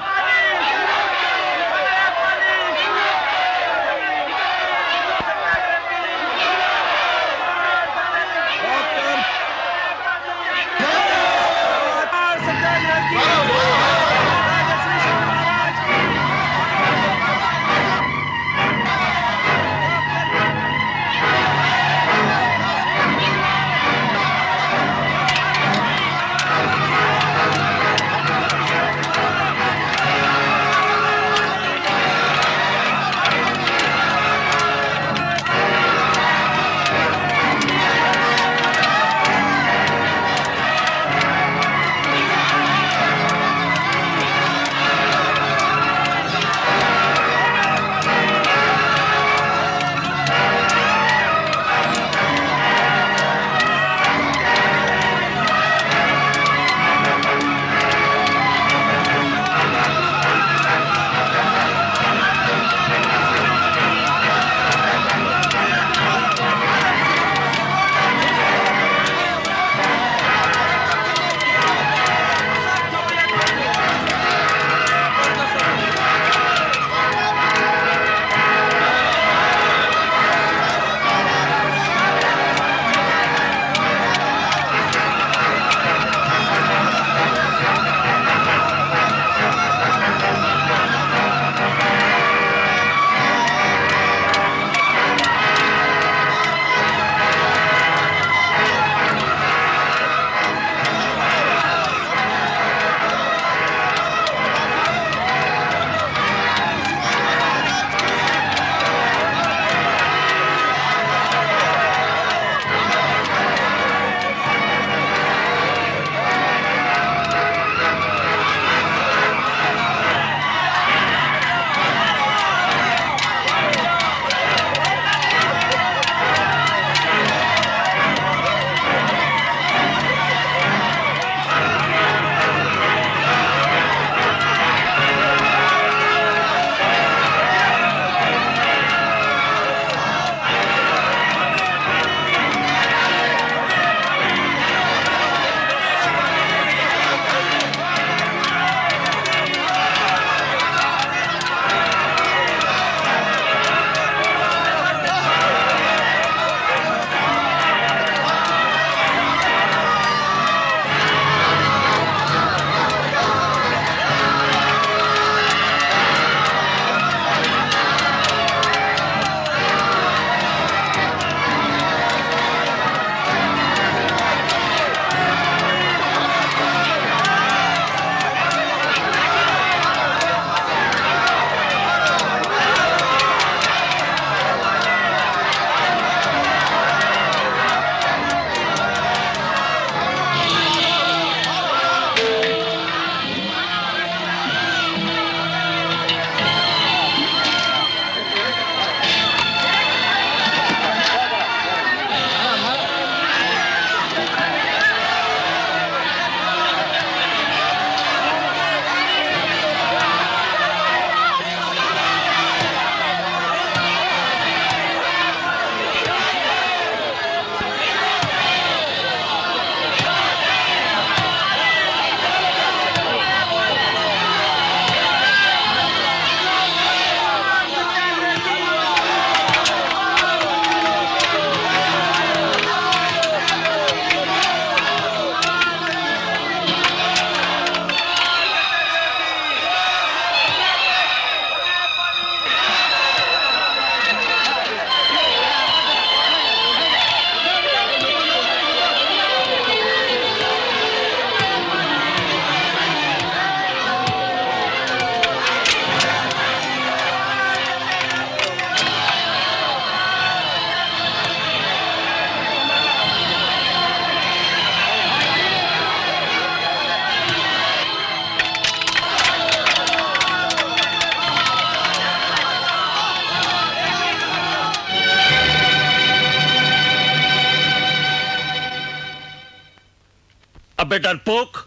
अबे डरपोक,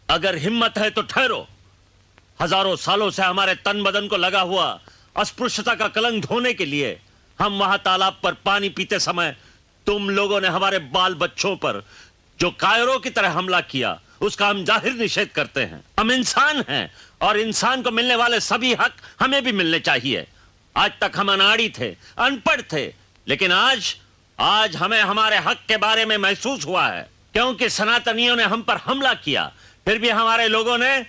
अगर हिम्मत है तो ठहरो, हजारों सालों से हमारे तन बदन को लगा हुआ अस्पृश्यता का कलंक धोने के लिए हम वहां तालाब पर पानी पीते समय तुम लोगों ने हमारे बाल बच्चों पर जो कायरों की तरह हमला किया, उसका हम जाहिर निषेध करते हैं। हम इंसान हैं और इंसान को मिलने वाले सभी हक हमें भी मिलने चाहिए। आज तक हम अनाड़ी थे, अनपढ़ थे, लेकिन आज हमें हमारे हक के बारे में महसूस हुआ है। क्योंकि सनातनियों ने हम पर हमला किया, फिर भी हमारे लोगों ने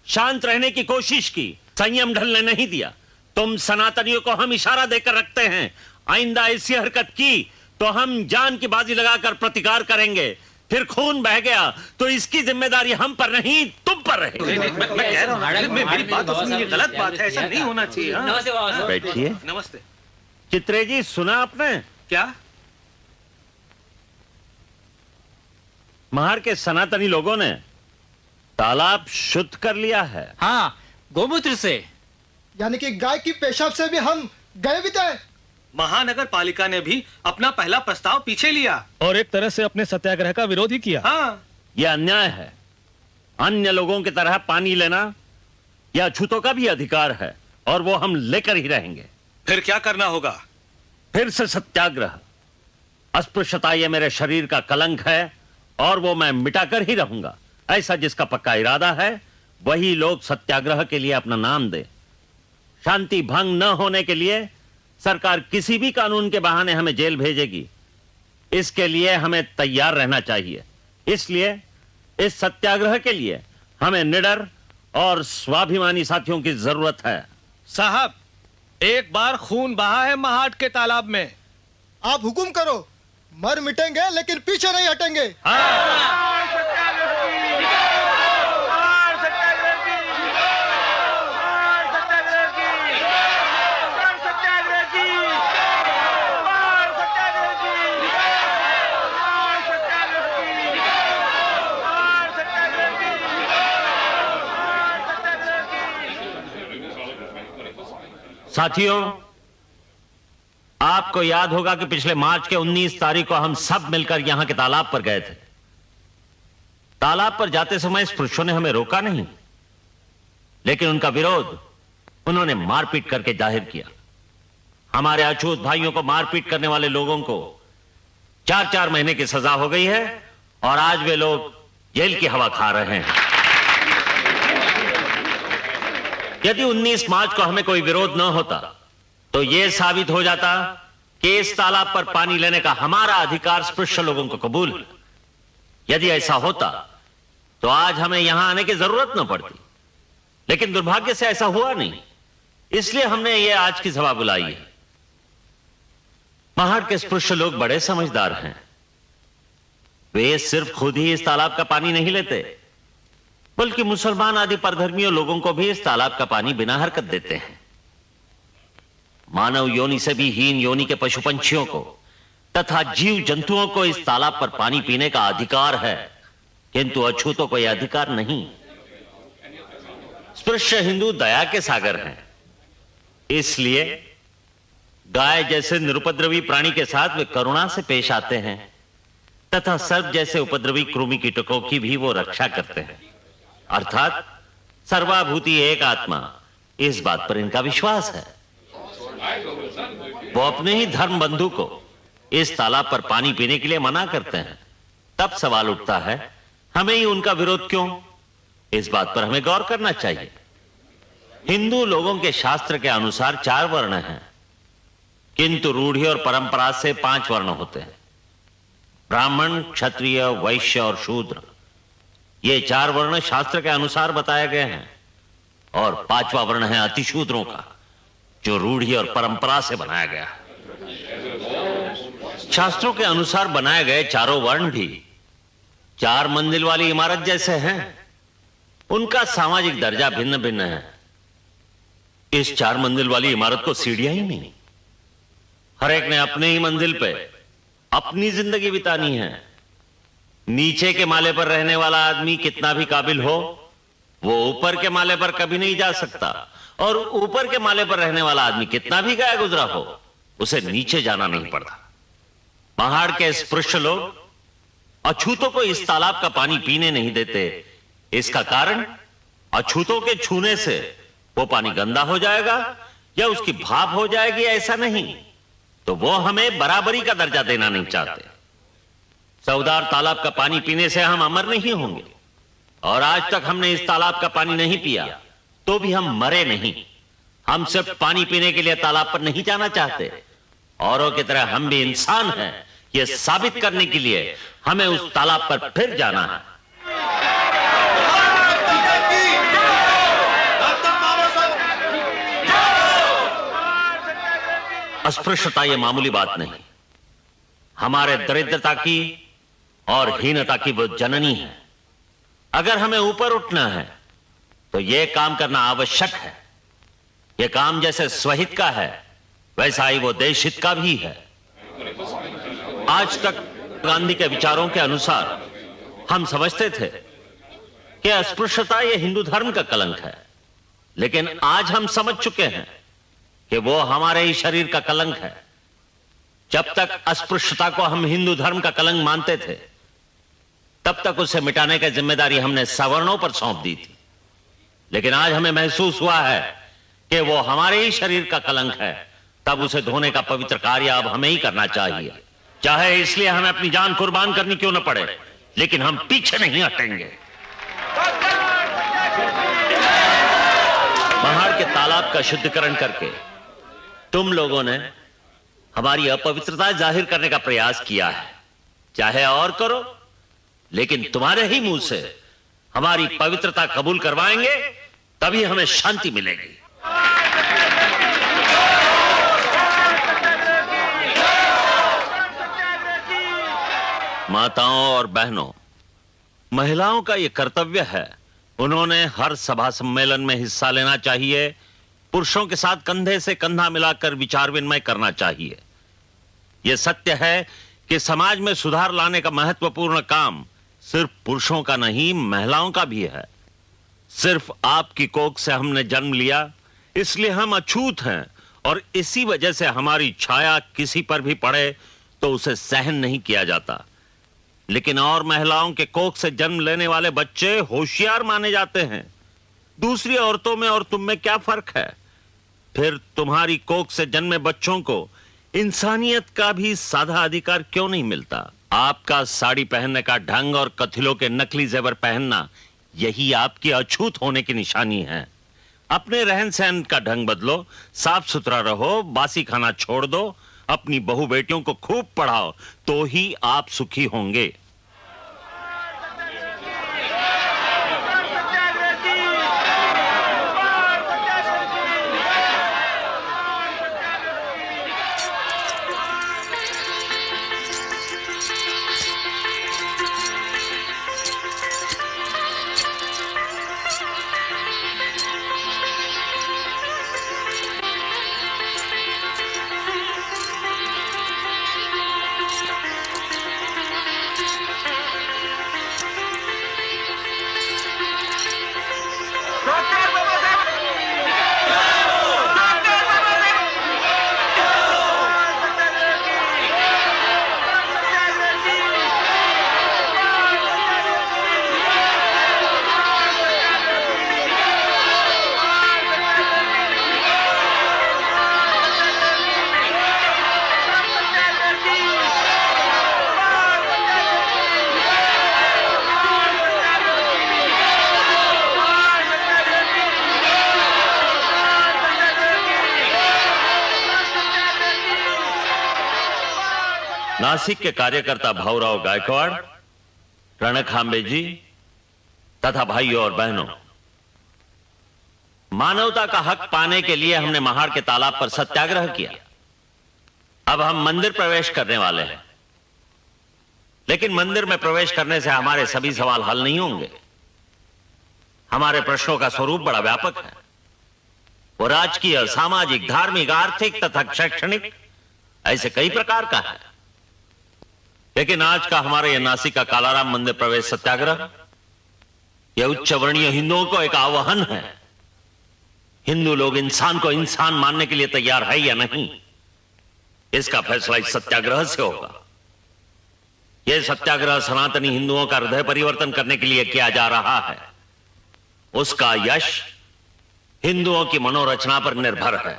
शांत रहने की कोशिश की, संयम ढलने नहीं दिया। तुम सनातनियों को हम इशारा देकर रखते हैं, आइंदा ऐसी हरकत की तो हम जान की बाजी लगाकर प्रतिकार करेंगे। फिर खून बह गया तो इसकी जिम्मेदारी हम पर नहीं, तुम पर रहेगी। मैं कह रहा हूं, मेरी बात तो सुनिए, गलत बात है, ऐसा नहीं होना चाहिए। नमस्ते बाबा साहब। बैठिए। नमस्ते। चित्रे जी, सुना आपने? क्या? महार के सनातनी लोगों ने तालाब शुद्ध कर लिया है। हाँ, गोमूत्र से। यानी कि गाय की पेशाब से भी हम गए भी थे। महानगर पालिका ने भी अपना पहला प्रस्ताव पीछे लिया और एक तरह से अपने सत्याग्रह का विरोध ही किया। हाँ, यह अन्याय है। अन्य लोगों की तरह पानी लेना यह अछूतों का भी अधिकार है और वो हम लेकर ही रहेंगे। फिर क्या करना होगा? फिर से सत्याग्रह। अस्पृश्यता यह मेरे शरीर का कलंक है और वो मैं मिटाकर ही रहूंगा। ऐसा जिसका पक्का इरादा है वही लोग सत्याग्रह के लिए अपना नाम दे। शांति भंग न होने के लिए सरकार किसी भी कानून के बहाने हमें जेल भेजेगी। इसके लिए हमें तैयार रहना चाहिए। इसलिए इस सत्याग्रह के लिए हमें निडर और स्वाभिमानी साथियों की जरूरत है। साहब, एक बार खून बहा है महाट के तालाब में। आप हुकुम करो, मर मिटेंगे लेकिन पीछे नहीं हटेंगे। साथियों, आपको याद होगा कि पिछले मार्च के 19 तारीख को हम सब मिलकर यहां के तालाब पर गए थे। तालाब पर जाते समय स्पृश्यों ने हमें रोका नहीं, लेकिन उनका विरोध उन्होंने मारपीट करके जाहिर किया। हमारे अछूत भाइयों को मारपीट करने वाले लोगों को 4-4 महीने की सजा हो गई है और आज वे लोग जेल की हवा खा रहे हैं। यदि 19 मार्च को हमें कोई विरोध न होता तो यह साबित हो जाता कि इस तालाब पर पानी लेने का हमारा अधिकार स्पृश्य लोगों को कबूल है। यदि ऐसा होता तो आज हमें यहां आने की जरूरत न पड़ती, लेकिन दुर्भाग्य से ऐसा हुआ नहीं। इसलिए हमने ये आज की सभा बुलाई है। महाड़ के स्पृश्य लोग बड़े समझदार हैं। वे सिर्फ खुद ही इस तालाब का पानी नहीं लेते, बल्कि मुसलमान आदि परधर्मियों लोगों को भी इस तालाब का पानी बिना हरकत देते हैं। मानव योनि से भी हीन योनि के पशु पंछियों को तथा जीव जंतुओं को इस तालाब पर पानी पीने का अधिकार है, किंतु अछूतों को यह अधिकार नहीं। स्पृश्य हिंदू दया के सागर हैं, इसलिए गाय जैसे निरुपद्रवी प्राणी के साथ वे करुणा से पेश आते हैं तथा सर्प जैसे उपद्रवी कृमि कीटकों की भी वो रक्षा करते हैं। अर्थात सर्वाभूति एक आत्मा, इस बात पर इनका विश्वास है। वो अपने ही धर्म बंधु को इस तालाब पर पानी पीने के लिए मना करते हैं। तब सवाल उठता है, हमें ही उनका विरोध क्यों? इस बात पर हमें गौर करना चाहिए। हिंदू लोगों के शास्त्र के अनुसार 4 वर्ण हैं, किंतु रूढ़ी और परंपरा से 5 वर्ण होते हैं। ब्राह्मण, क्षत्रिय, वैश्य और शूद्र, ये 4 वर्ण शास्त्र के अनुसार बताए गए हैं और 5वां वर्ण है अतिशूद्रों का, जो रूढ़ी और परंपरा से बनाया गया है। शास्त्रों के अनुसार बनाए गए चारों वर्ण भी 4 मंजिल वाली इमारत जैसे हैं। उनका सामाजिक दर्जा भिन्न भिन्न है। इस 4 मंजिल वाली इमारत को सीढ़ियां ही नहीं, हर एक ने अपने ही मंजिल पे अपनी जिंदगी बितानी है। नीचे के माले पर रहने वाला आदमी कितना भी काबिल हो, वो ऊपर के माले पर कभी नहीं जा सकता, और ऊपर के माले पर रहने वाला आदमी कितना भी गया गुजरा हो, उसे नीचे जाना नहीं पड़ता। पहाड़ के स्पृश्य लोग अछूतों को इस तालाब का पानी पीने नहीं देते। इसका कारण अछूतों के छूने से वो पानी गंदा हो जाएगा या उसकी भाप हो जाएगी, ऐसा नहीं। तो वो हमें बराबरी का दर्जा देना नहीं चाहते। सौदार तालाब का पानी पीने से हम अमर नहीं होंगे, और आज तक हमने इस तालाब का पानी नहीं पिया तो भी हम मरे नहीं। हम सिर्फ पानी पीने के लिए तालाब पर नहीं जाना चाहते, औरों की तरह हम भी इंसान हैं, ये साबित करने के लिए हमें उस तालाब पर फिर जाना है। अस्पृश्यता ये मामूली बात नहीं, हमारे दरिद्रता की और हीनता की वो जननी है। अगर हमें ऊपर उठना है तो यह काम करना आवश्यक है। यह काम जैसे स्वहित का है वैसा ही वो देशहित का भी है। आज तक गांधी के विचारों के अनुसार हम समझते थे कि अस्पृश्यता यह हिंदू धर्म का कलंक है, लेकिन आज हम समझ चुके हैं कि वो हमारे ही शरीर का कलंक है। जब तक अस्पृश्यता को हम हिंदू धर्म का कलंक मानते थे, तब तक उसे मिटाने की जिम्मेदारी हमने सवर्णों पर सौंप दी थी। लेकिन आज हमें महसूस हुआ है कि वो हमारे ही शरीर का कलंक है, तब उसे धोने का पवित्र कार्य अब हमें ही करना चाहिए, चाहे इसलिए हमें अपनी जान कुर्बान करनी क्यों न पड़े, लेकिन हम पीछे नहीं हटेंगे। महाड़ के तालाब का शुद्धिकरण करके तुम लोगों ने हमारी अपवित्रता जाहिर करने का प्रयास किया है। चाहे और करो, लेकिन तुम्हारे ही मुंह से हमारी पवित्रता कबूल करवाएंगे, तभी हमें शांति मिलेगी। माताओं और बहनों, महिलाओं का यह कर्तव्य है, उन्होंने हर सभा सम्मेलन में हिस्सा लेना चाहिए, पुरुषों के साथ कंधे से कंधा मिलाकर विचार विनिमय करना चाहिए। यह सत्य है कि समाज में सुधार लाने का महत्वपूर्ण काम सिर्फ पुरुषों का नहीं, महिलाओं का भी है। सिर्फ आपकी कोख से हमने जन्म लिया, इसलिए हम अछूत हैं, और इसी वजह से हमारी छाया किसी पर भी पड़े तो उसे सहन नहीं किया जाता। लेकिन और महिलाओं के कोख से जन्म लेने वाले बच्चे होशियार माने जाते हैं। दूसरी औरतों में और तुम में क्या फर्क है? फिर तुम्हारी कोख से जन्मे बच्चों को इंसानियत का भी साधा अधिकार क्यों नहीं मिलता? आपका साड़ी पहनने का ढंग और कथिलों के नकली जेवर पहनना, यही आपकी अछूत होने की निशानी है। अपने रहन सहन का ढंग बदलो, साफ सुथरा रहो, बासी खाना छोड़ दो, अपनी बहू बेटियों को खूब पढ़ाओ, तो ही आप सुखी होंगे। नासिक के कार्यकर्ता भाऊराव गायकवाड़, रणखांबे जी तथा भाइयों और बहनों, मानवता का हक पाने के लिए हमने महाड़ के तालाब पर सत्याग्रह किया। अब हम मंदिर प्रवेश करने वाले हैं, लेकिन मंदिर में प्रवेश करने से हमारे सभी सवाल हल नहीं होंगे। हमारे प्रश्नों का स्वरूप बड़ा व्यापक है। वो राजकीय, सामाजिक, धार्मिक, आर्थिक तथा शैक्षणिक, ऐसे कई प्रकार का है। लेकिन आज का हमारे यह नासिक का कालाराम मंदिर प्रवेश सत्याग्रह, यह उच्च वर्णीय हिंदुओं को एक आह्वान है। हिंदू लोग इंसान को इंसान मानने के लिए तैयार है या नहीं, इसका फैसला इस सत्याग्रह से होगा। यह सत्याग्रह सनातनी हिंदुओं का हृदय परिवर्तन करने के लिए किया जा रहा है। उसका यश हिंदुओं की मनोरचना पर निर्भर है।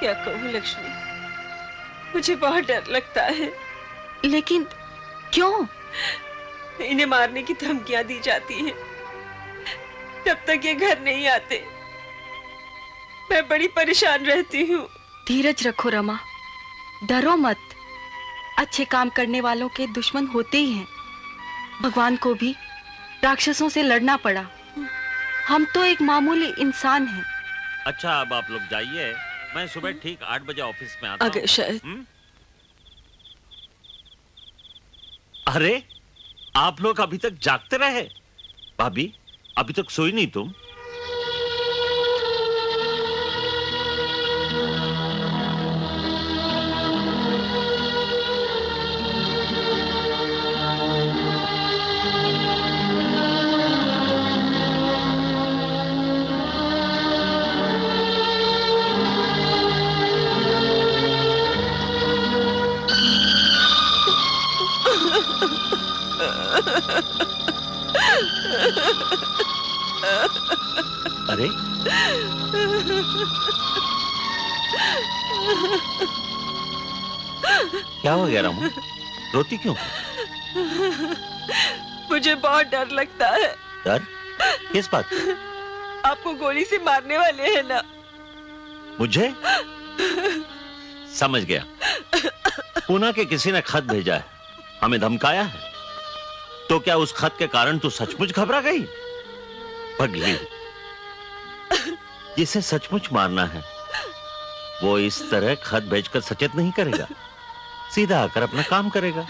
क्या कहूँ लक्ष्मी, मुझे बहुत डर लगता है। लेकिन क्यों? इन्हें मारने की धमकियां दी जाती हैं। जब तक ये घर नहीं आते मैं बड़ी परेशान रहती हूँ। धीरज रखो रमा, डरो मत। अच्छे काम करने वालों के दुश्मन होते ही हैं। भगवान को भी राक्षसों से लड़ना पड़ा। हम तो एक मामूली इंसान हैं। अच्छा, अब आप लोग जाइए, मैं सुबह ठीक 8 बजे ऑफिस में आता हूँ। शायद। अरे, आप लोग अभी तक जागते रहे? भाभी, अभी तक सोई नहीं तुम? अरे, क्या हो गया रामू? रोती क्यों? मुझे बहुत डर लगता है। डर? किस बात? आपको गोली से मारने वाले हैं ना। मुझे? समझ गया। पूना के किसी ने खत भेजा है, हमें धमकाया है। तो क्या उस खत के कारण तू सचमुच घबरा गई? पगली, जिसे सचमुच मारना है वो इस तरह खत भेजकर सचेत नहीं करेगा, सीधा आकर अपना काम करेगा।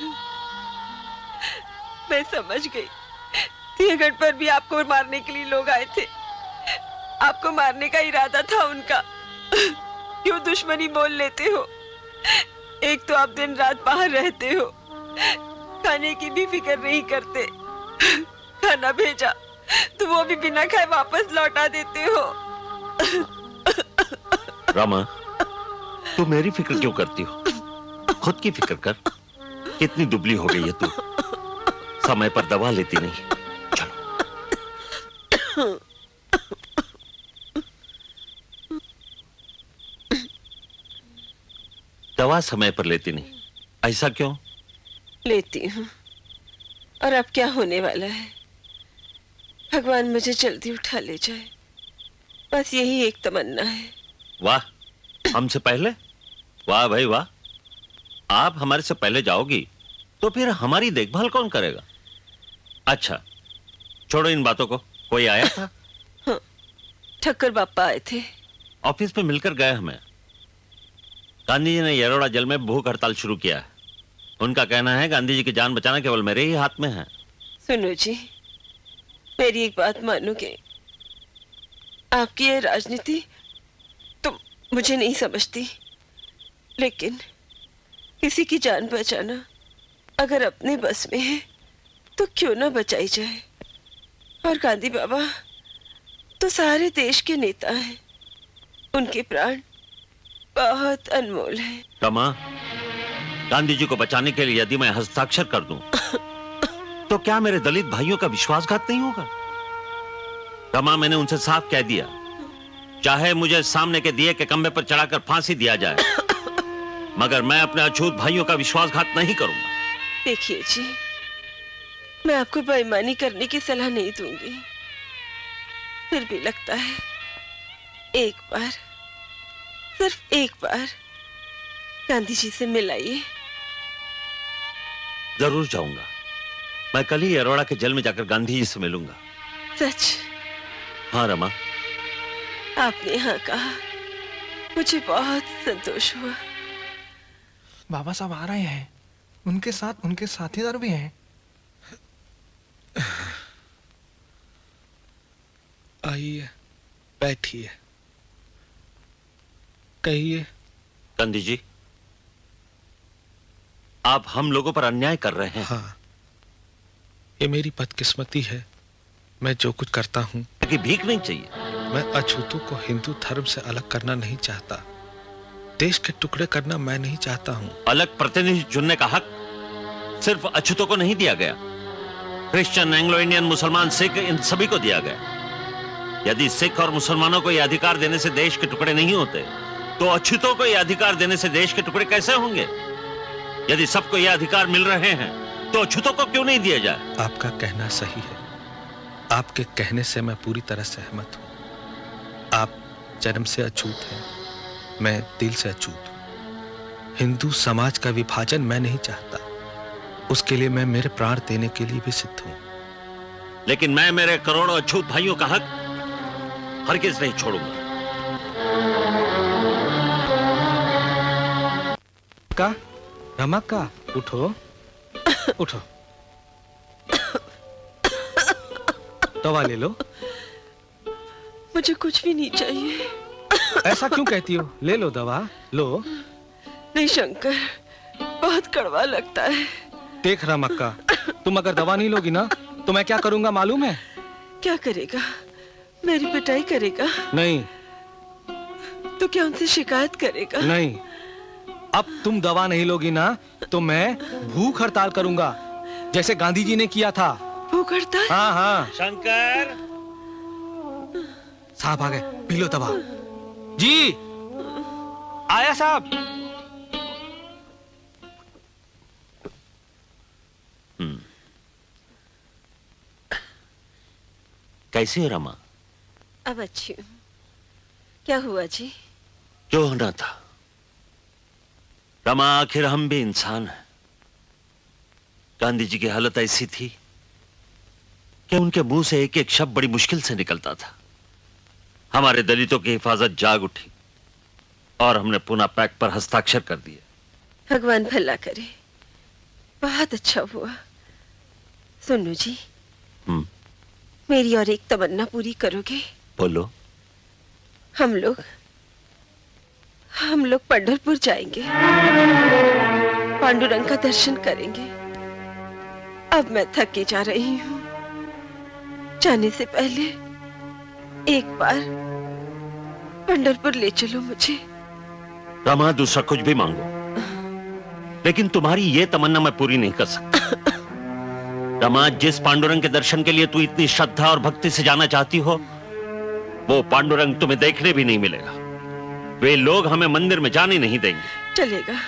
मैं समझ गई। सिंहगढ़ पर भी आपको मारने के लिए लोग आए थे। आपको मारने का इरादा था उनका। क्यों दुश्मनी बोल लेते हो? एक तो आप दिन रात बाहर रहते हो, खाने की भी फिक्र नहीं करते। खाना भेजा तो वो भी बिना खाए वापस लौटा देते हो। रामा, तू मेरी फिक्र क्यों करती हो? खुद की फिक्र कर। कितनी दुबली हो गई है तू, समय पर दवा लेती नहीं। चलो। दवा समय पर लेती नहीं, ऐसा क्यों? लेती हूँ, और अब क्या होने वाला है? भगवान मुझे जल्दी उठा ले जाए, बस यही एक तमन्ना है। वाह, हमसे पहले? वाह भाई वाह। आप हमारे से पहले जाओगी तो फिर हमारी देखभाल कौन करेगा? अच्छा, छोड़ो इन बातों को। कोई आया था? हाँ, ठक्कर बापा आए थे। ऑफिस में मिलकर गए हमें। गांधी जी ने येरोड़ा जेल में भूख हड़ताल शुरू किया है। उनका कहना है गांधी जी की जान बचाना केवल मेरे ही हाथ में है। सुनो जी, मेरी एक बात मानोगे? आपकी ये राजनीति तो मुझे नहीं समझती, लेकिन किसी की जान बचाना अगर अपने बस में है तो क्यों ना बचाई जाए। और गांधी बाबा तो सारे देश के नेता हैं, उनके प्राण बहुत अनमोल है। रमा, गांधी जी को बचाने के लिए यदि मैं हस्ताक्षर कर दूं तो क्या मेरे दलित भाइयों का विश्वासघात नहीं होगा? रमा, मैंने उनसे साफ कह दिया, चाहे मुझे सामने के दिए के खंभे पर चढ़ाकर फांसी दिया जाए, मगर मैं अपने अछूत भाइयों का विश्वासघात नहीं करूंगा। देखिए जी, मैं आपको बेईमानी करने की सलाह नहीं दूंगी, फिर भी लगता है एक बार, सिर्फ एक बार गांधी जी से मिलाइए। जरूर जाऊंगा। मैं कल ही अरोड़ा के जेल में जाकर गांधी जी से मिलूंगा। सच? हाँ रमा, आपने हाँ कहा, मुझे बहुत संतोष हुआ। बाबा साहब आ रहे हैं, उनके साथ उनके साथीदार भी हैं। आइए, बैठिए, कहिए। गांधी जी, आप हम लोगों पर अन्याय कर रहे हैं। हाँ, ये मेरी बदकिस्मती है। मैं जो कुछ करता हूँ, कि भीख नहीं चाहिए। मैं अछूतों को हिंदू धर्म से अलग करना नहीं चाहता। देश के टुकड़े करना मैं नहीं चाहता हूँ। अलग प्रतिनिधि चुनने का हक सिर्फ अछूतों को नहीं दिया गया, क्रिश्चियन, एंग्लो इंडियन, मुसलमान, सिख, इन सभी को दिया गया। यदि सिख और मुसलमानों को यह अधिकार देने से देश के टुकड़े नहीं होते, तो अछूतों को यह अधिकार देने से देश के टुकड़े कैसे होंगे? यदि सबको यह अधिकार मिल रहे हैं, तो अछूतों को क्यों नहीं दिया जाए? आपका कहना सही है। आपके कहने से मैं पूरी तरह सहमत हूं। आप जन्म से अछूत हैं, मैं दिल से अछूत हूं। हिंदू समाज का विभाजन मैं नहीं चाहता। उसके लिए मैं मेरे प्राण देने के लिए भी सिद्ध हूं। लेकिन मैं मेरे करोड़ों अछूत भाइयों का हक हरगिज नहीं छोड़ूंगा। का रमा का उठो, उठो, दवा ले लो। मुझे कुछ भी नहीं चाहिए। ऐसा क्यों कहती हो? ले लो दवा, लो। नहीं शंकर, बहुत कड़वा लगता है। देख रमक्का, तुम अगर दवा नहीं लोगी ना, तो मैं क्या करूंगा मालूम है? क्या करेगा? मेरी पिटाई करेगा? नहीं। तो क्या उनसे शिकायत करेगा? नहीं। अब तुम दवा नहीं लोगी ना, तो मैं भूख हड़ताल करूंगा, जैसे गांधी जी ने किया था। भूख हड़ताल? हाँ हाँ। शंकर साहब आ गए, पी लो दवा। जी आया साहब। कैसी है रमा? अब अच्छी हूँ। क्या हुआ जी? जो होना था। रमा, आखिर हम भी इंसान हैं। गांधी जी की हालत ऐसी थी कि उनके मुंह से एक एक शब्द बड़ी मुश्किल से निकलता था। हमारे दलितों की हिफाजत जाग उठी और हमने पुनः पैक पर हस्ताक्षर कर दिए। भगवान भला करे। बहुत अच्छा हुआ। सुनो जी, मेरी और एक तमन्ना पूरी करोगे? बोलो। हम लोग पंढरपुर जाएंगे, पांडुरंग का दर्शन करेंगे। अब मैं थक के जा रही हूँ। जाने से पहले एक बार पंढरपुर ले चलो मुझे। रमा, दूसरा कुछ भी मांगो, लेकिन तुम्हारी ये तमन्ना मैं पूरी नहीं कर सकता। रमा, जिस पांडुरंग के दर्शन के लिए तू इतनी श्रद्धा और भक्ति से जाना चाहती हो, वो पांडुरंग तुम्हें देखने भी नहीं मिलेगा। वे लोग हमें मंदिर में जाने नहीं देंगे। चलेगा,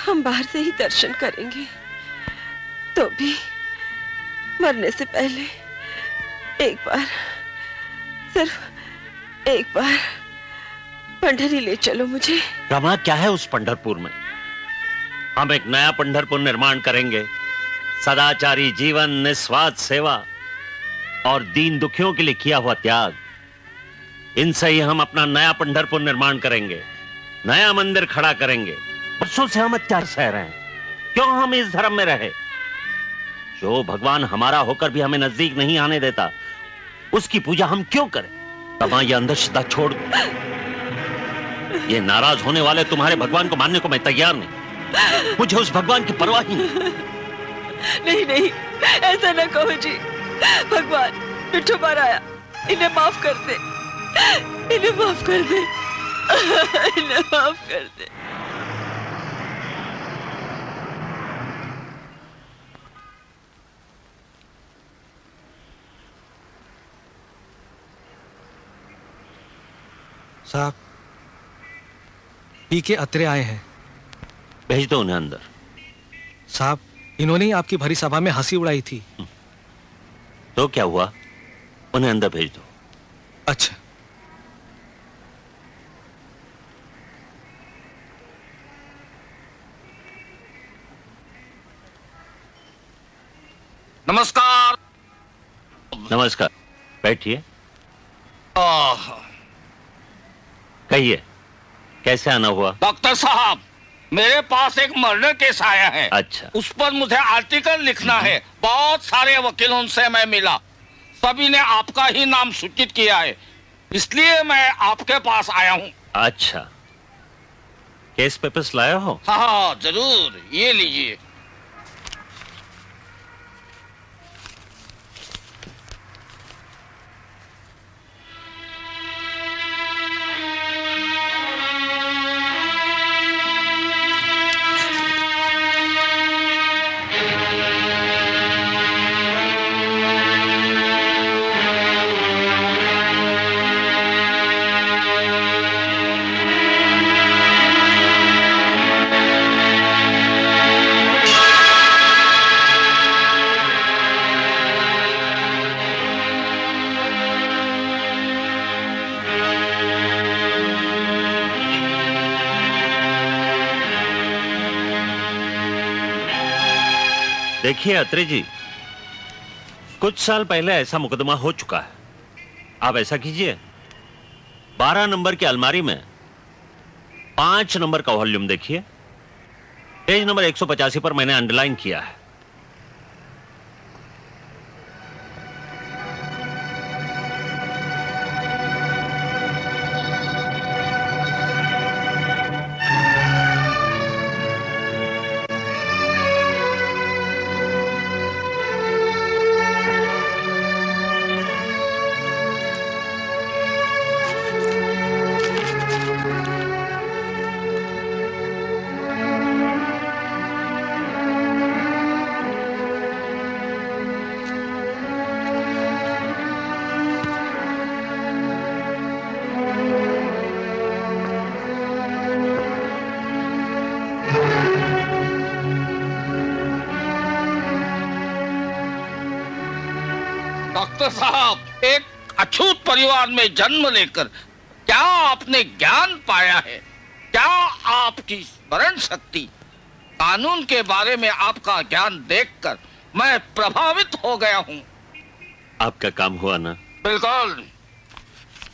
हम बाहर से ही दर्शन करेंगे। तो भी मरने से पहले एक बार, सिर्फ एक बार पंढरी ले चलो मुझे। रमा, क्या है उस पंढरपुर में? हम एक नया पंढरपुर निर्माण करेंगे। सदाचारी जीवन, निस्वार्थ सेवा और दीन दुखियों के लिए किया हुआ त्याग, इनसे ही हम अपना नया पंढरपुर निर्माण करेंगे, नया मंदिर खड़ा करेंगे। वर्षों से हम अत्याचार सह रहे हैं, क्यों हम इस धर्म में रहे? जो भगवान हमारा होकर भी हमें नजदीक नहीं आने देता, उसकी पूजा हम क्यों करें? रमा, ये अंधश्रद्धा छोड़ दो। ये नाराज होने वाले तुम्हारे भगवान को मानने को मैं तैयार नहीं। मुझे उस भगवान की परवाह ही नहीं। नहीं नहीं, ऐसा ना कहो जी। भगवान मिठू मराया, इन्हें माफ कर दे, इन्हें माफ कर दे, इन्हें माफ कर दे। साहब, पी के अतरे आए हैं। भेज दो उन्हें अंदर। साहब, इन्होंने ही आपकी भरी सभा में हंसी उड़ाई थी। तो क्या हुआ? उन्हें अंदर भेज दो। अच्छा। नमस्कार। नमस्कार, बैठिए। कहिए, कैसे आना हुआ? डॉक्टर साहब, मेरे पास एक मर्डर केस आया है। अच्छा। उस पर मुझे आर्टिकल लिखना है। बहुत सारे वकीलों से मैं मिला, सभी ने आपका ही नाम सूचित किया है, इसलिए मैं आपके पास आया हूँ। अच्छा, केस पेपर्स लाया हो? हाँ जरूर, ये लीजिए। देखिए अत्रे जी, कुछ साल पहले ऐसा मुकदमा हो चुका है। आप ऐसा कीजिए, 12 नंबर की अलमारी में 5 नंबर का वॉल्यूम देखिए, पेज नंबर 185 पर मैंने अंडरलाइन किया है। डॉक्टर साहब, एक अछूत परिवार में जन्म लेकर क्या आपने ज्ञान पाया है? क्या आपकी स्मरण शक्ति? कानून के बारे में आपका ज्ञान देखकर मैं प्रभावित हो गया हूँ। आपका काम हुआ ना? बिल्कुल।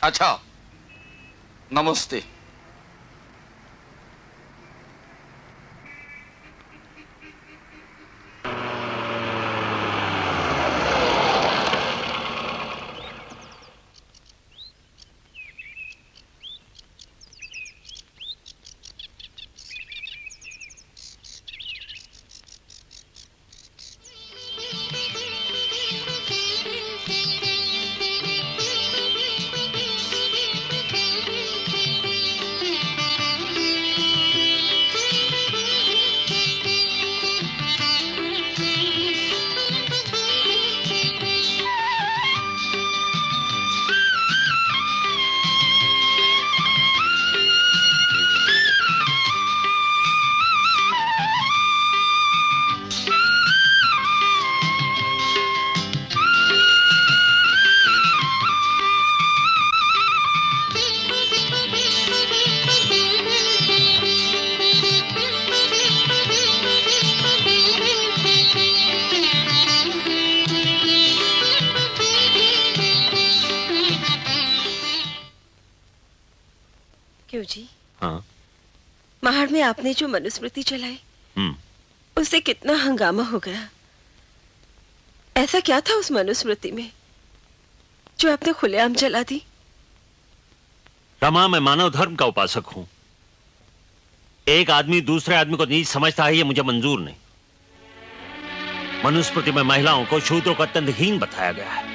अच्छा, नमस्ते। क्यों जी? हाँ। महाड़ में आपने जो मनुस्मृति चलाई, उससे कितना हंगामा हो गया। ऐसा क्या था उस मनुस्मृति में जो आपने खुलेआम जला दी? रमा, मैं मानव धर्म का उपासक हूं। एक आदमी दूसरे आदमी को नीच समझता है, यह मुझे मंजूर नहीं। मनुस्मृति में महिलाओं को, शूद्रों को अत्यंत हीन बताया गया है।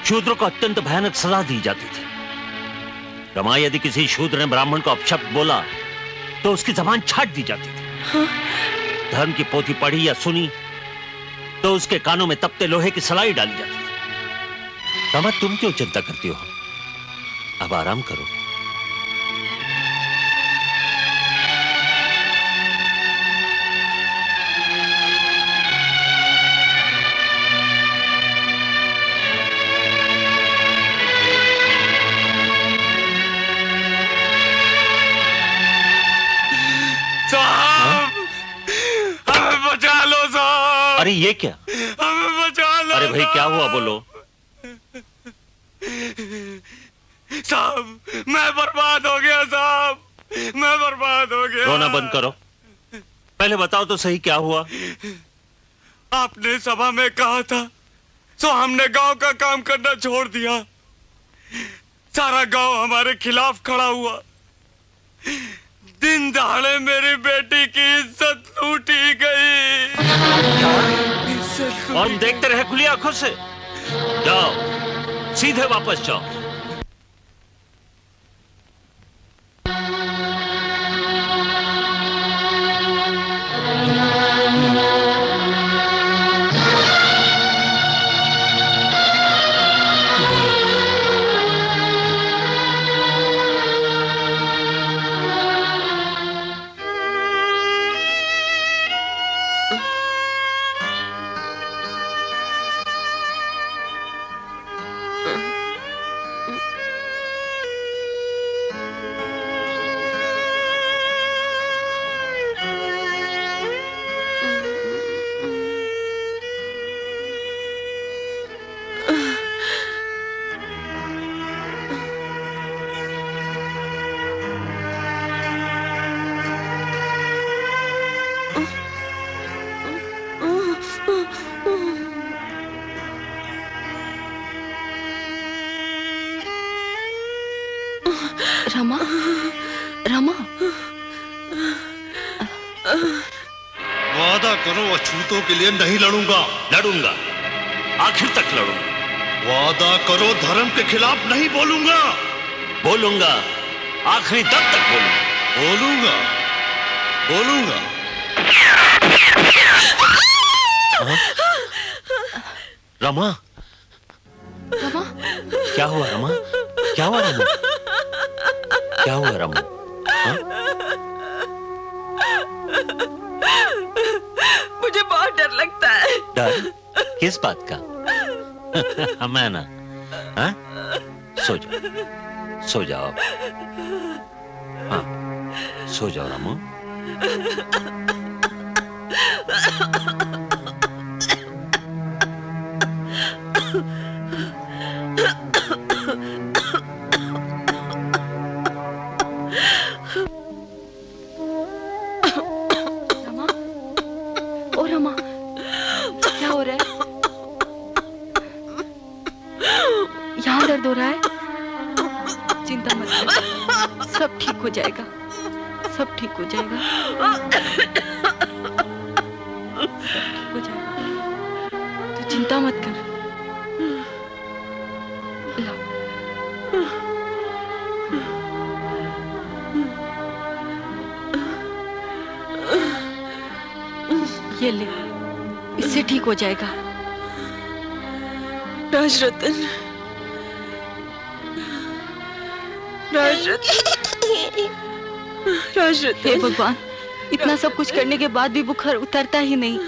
शूद्रों को अत्यंत भयानक सजा दी जाती थी। रमा, यदि किसी शूद्र ने ब्राह्मण को अपशब्द बोला तो उसकी जबान छाट दी जाती थी। हाँ? धर्म की पोथी पढ़ी या सुनी तो उसके कानों में तपते लोहे की सलाई डाली जाती थी। रमा, तुम क्यों चिंता करती हो? अब आराम करो। बचा लो साहब। अरे ये क्या? हमें बचा लो। अरे भाई, क्या हुआ? बोलो। साहब, मैं बर्बाद हो गया साहब, मैं बर्बाद हो गया। रोना बंद करो, पहले बताओ तो सही क्या हुआ। आपने सभा में कहा था तो हमने गांव का काम करना छोड़ दिया। सारा गांव हमारे खिलाफ खड़ा हुआ। दिन दहाड़े मेरी बेटी की इज्जत लूटी गई। और हम देखते रहे खुली आंखों से। जाओ, सीधे वापस जाओ। रमा, रमा, वादा करो अछूतों के लिए नहीं लड़ूंगा। लड़ूंगा, आखिर तक लड़ूंगा। वादा करो धर्म के खिलाफ नहीं बोलूंगा। बोलूंगा, आखिरी दम तक बोलूंगा। बोलूंगा। रमा, रमा, क्या हुआ रमा? क्या हुआ रमा? क्या हुआ रमा? मुझे बहुत डर लगता है। डर? किस बात का? मैं ना, हाँ? सो जाओ, सो जाओ अब। हाँ, सो जाओ रामू। रमा, ओ रमा, क्या हो रहा है? यहाँ दर्द हो रहा है? चिंता मत कर, सब ठीक हो जाएगा, सब ठीक हो जाएगा, सब ठीक हो जाएगा। तू चिंता मत कर। ला। ये ले, इससे ठीक हो जाएगा। राजरतन, राजरतन, राजरतन। हे भगवान, इतना सब कुछ करने के बाद भी बुखार उतरता ही नहीं।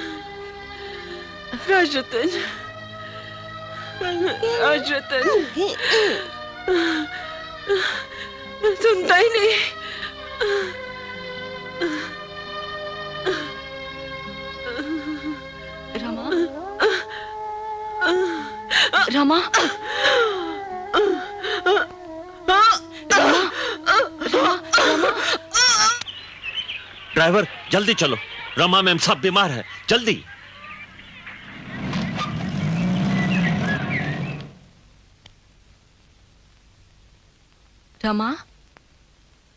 राजरतन, राजरतन, सुनता ही नहीं। रमा, रमा, ड्राइवर जल्दी चलो, रमा मैम सब बीमार है, जल्दी। रमा,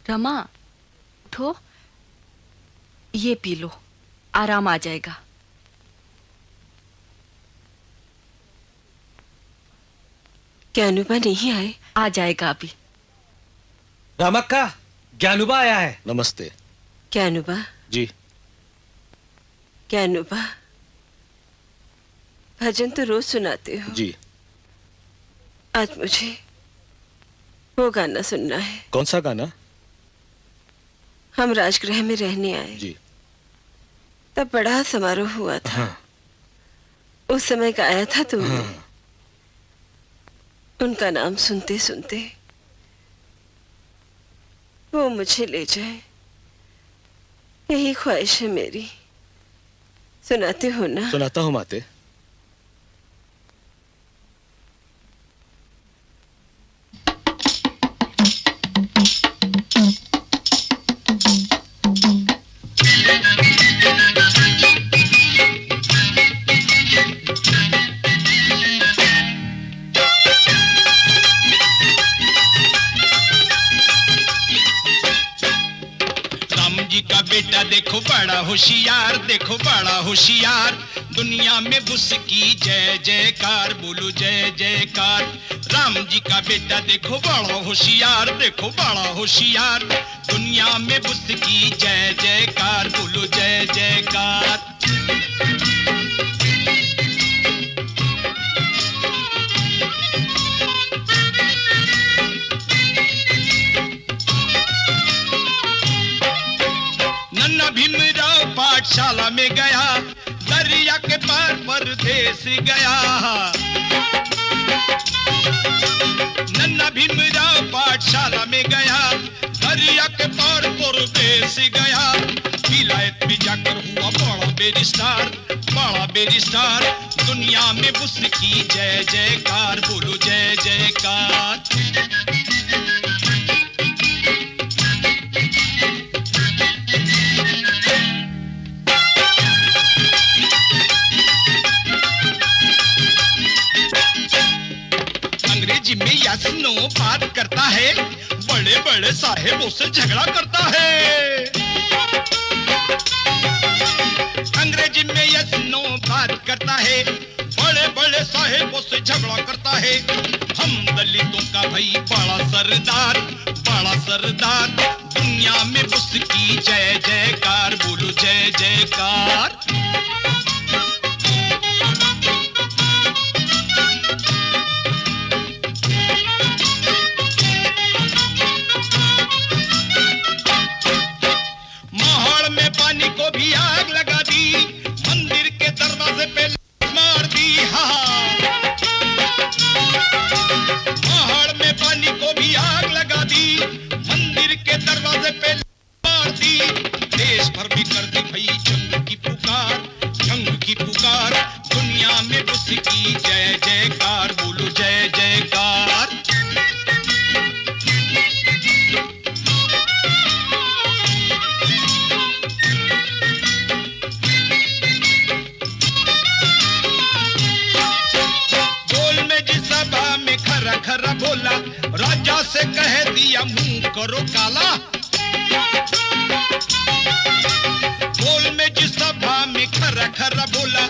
रमा, उठो, ये पी लो, आराम आ जाएगा। क्या अनुभा नहीं आए? आ जाएगा अभी। रामक्का, ज्ञानुबा आया है। नमस्ते। क्या अनुभा? जी। क्या अनुभा? भजन तो रोज सुनाते हो। जी। आज मुझे वो गाना सुनना है। कौन सा गाना? हम राजगृह में रहने आए। जी। तब बड़ा समारोह हुआ था। हाँ। उस समय गाया था तुमने। हाँ। उनका नाम सुनते सुनते वो मुझे ले जाए, यही ख्वाहिश है मेरी। सुनाते हो ना? सुनाता हूँ माते। जी का बेटा देखो बड़ा होशियार, देखो बड़ा होशियार, दुनिया में उसकी जय जयकार, बोलो जय जयकार। राम जी का बेटा देखो बड़ा होशियार, देखो बड़ा होशियार, दुनिया में उसकी जय जयकार, बोलो जय जयकार। नन्ना भीमराव पाठशाला में गया, दरिया के पार परदेश गया। नन्ना भीमराव पाठशाला में गया, दरिया के पार परदेश गया। विलायत में जाकर हुआ बड़ा बेरिस्टार, बड़ा बेरिस्टार, दुनिया में उसकी जय जयकार, बोलो जय जयकार। अंग्रेजी में यस नो बात करता है, बड़े बड़े साहेबों से झगड़ा करता है। अंग्रेजी में यस नो बात करता है, बड़े बड़े साहेबों से झगड़ा करता है। हम दलितों का भाई बड़ा सरदार, बड़ा सरदार, दुनिया में उसकी जय जयकार, बोलो जय जयकार। माहौल में पानी को भी आग लगा दी, मंदिर के दरवाजे पे मार दी। माहौल में पानी को भी आग लगा दी, मंदिर के दरवाजे पे मार दी। देश भर भी कर दी भाई जंग की पुकार, जंग की पुकार, दुनिया में उसकी जय जयकार, बोलो जय जयकार। खरा खरा बोला, राजा से कह दिया मुंह करो काला। बोल में जिस सभा में खरा खरा बोला,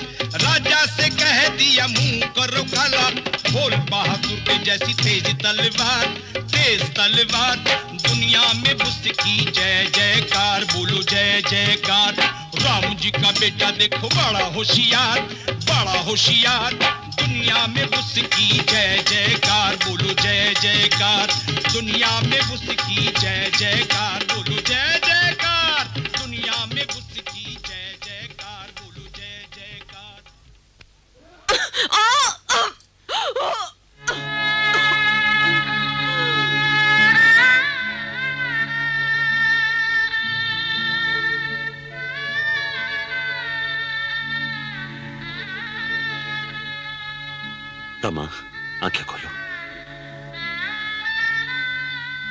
राजा से कह दिया मुंह करो काला। बोल बहादुर के जैसी तेज तलवार, तेज तलवार, दुनिया में उसकी जय जयकार, बोलो जय जयकार। राम जी का बेटा देखो बड़ा होशियार, बड़ा होशियार, दुनिया में उसकी जय जयकार, बोलो जय जयकार। दुनिया में उसकी जय जयकार, बोलो जय जयकार। दुनिया में उसकी जय जयकार, बोलो जय जयकार। रमा, आंखें खोलो,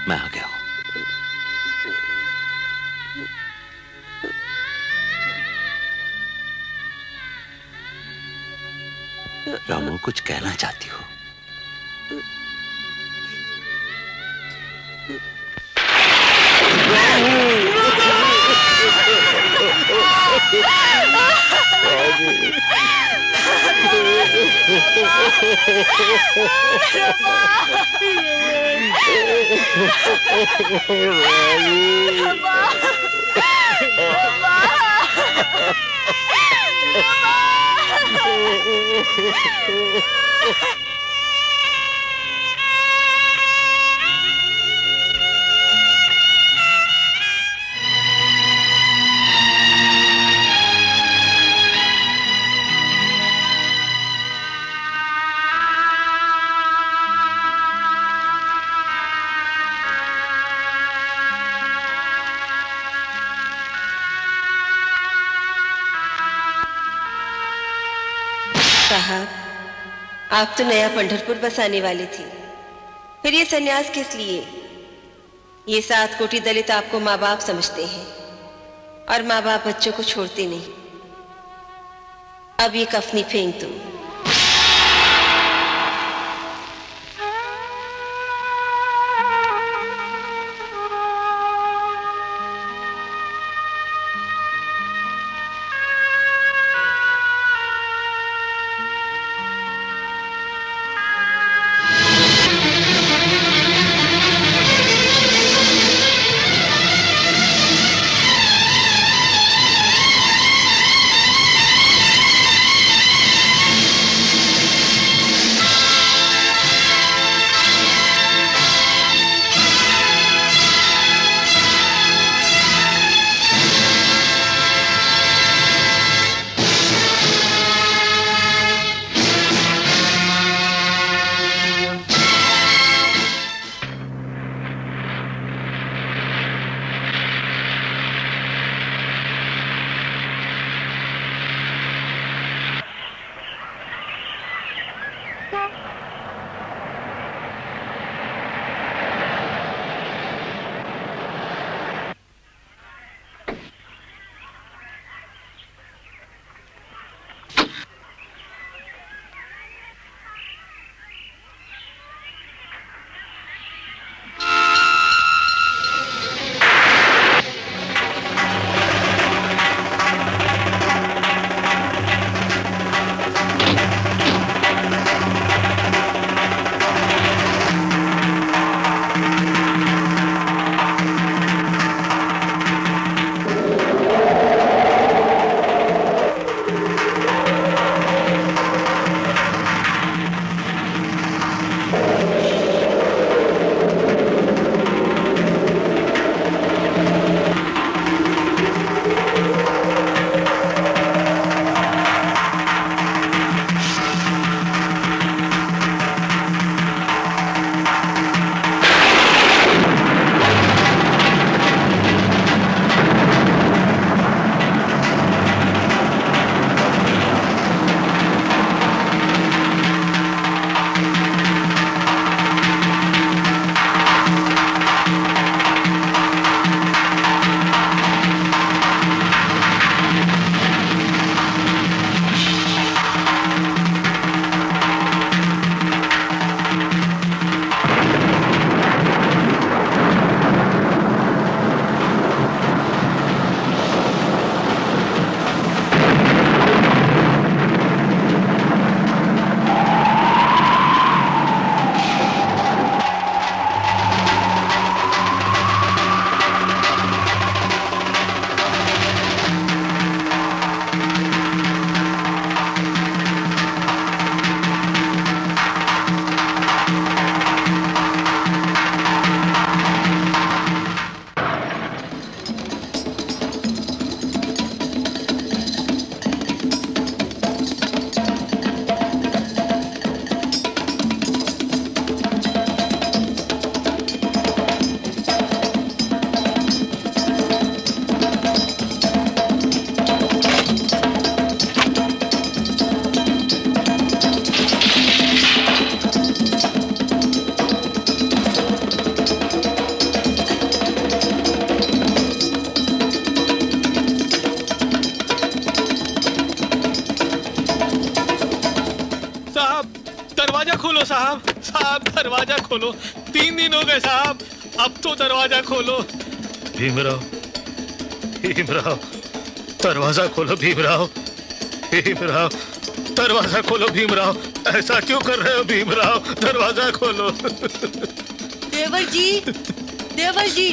मैं आ गया हूं। रामू, कुछ कहना चाहती हो? साहब, आप तो नया पंढरपुर बसाने वाले थे, फिर ये सन्यास किस लिए? ये 7 कोटि दलित आपको माँ बाप समझते हैं और माँ बाप बच्चों को छोड़ते नहीं। अब ये कफनी फेंक दो। साहब दरवाजा खोलो, 3 दिन हो गए साहब, अब तो दरवाजा खोलो। भीमराव, भीमराव, दरवाजा खोलो भीमराव, भीमराव, दरवाजा खोलो भीमराव, ऐसा क्यों कर रहे हो भीमराव, दरवाजा खोलो। देवर जी, देवर जी,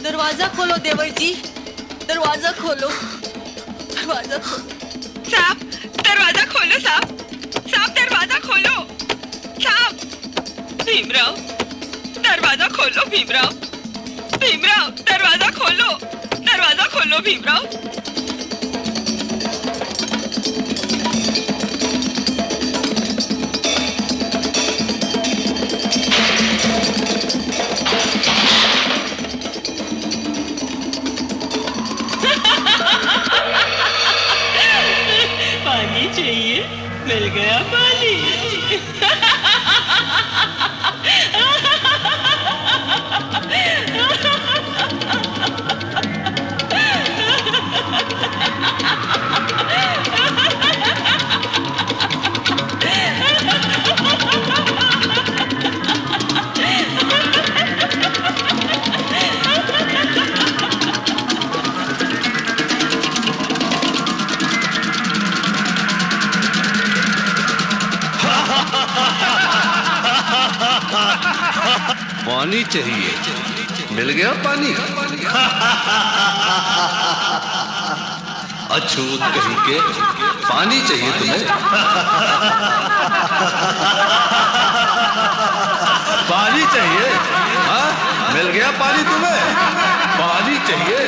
दरवाजा खोलो देवर जी, दरवाजा खोलो, दरवाजा खोलो। साहब दरवाजा खोलो साहब, साहब दरवाजा खोलो साहब। भीमराव दरवाजा खोलो भीमराव, भीमराव दरवाजा खोलो, दरवाजा खोलो भीमराव। पानी चाहिए, मिल गया पानी। पानी चाहिए, मिल गया पानी। अछूत कहीं के, पानी चाहिए तुम्हें। पानी चाहिए, हाँ मिल गया पानी तुम्हें, पानी चाहिए।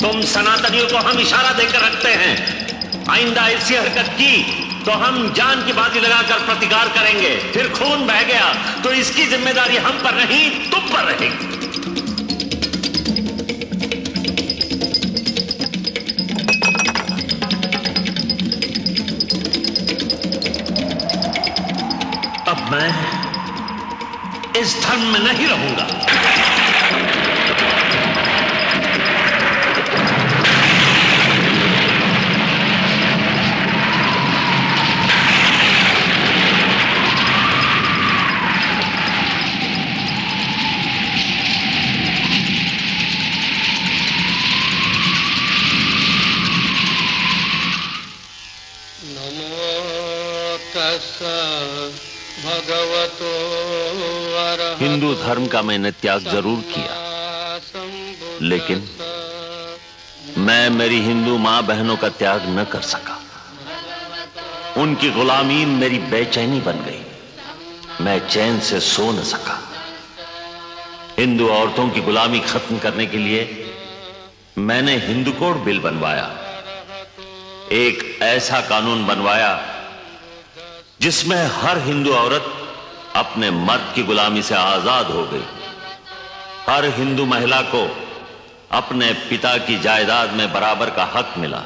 तुम सनातनियों को हम इशारा देकर रखते हैं, आइंदा ऐसी हरकत की तो हम जान की बाजी लगाकर प्रतिकार करेंगे। फिर खून बह गया तो इसकी जिम्मेदारी हम पर नहीं, तुम पर रहेगी। अब मैं इस धर्म में नहीं रहूंगा। हिंदू धर्म का मैंने त्याग जरूर किया, लेकिन मैं मेरी हिंदू मां बहनों का त्याग न कर सका। उनकी गुलामी मेरी बेचैनी बन गई। मैं चैन से सो न सका। हिंदू औरतों की गुलामी खत्म करने के लिए मैंने हिंदू कोड बिल बनवाया। एक ऐसा कानून बनवाया जिसमें हर हिंदू औरत अपने मर्द की गुलामी से आजाद हो गई। हर हिंदू महिला को अपने पिता की जायदाद में बराबर का हक मिला,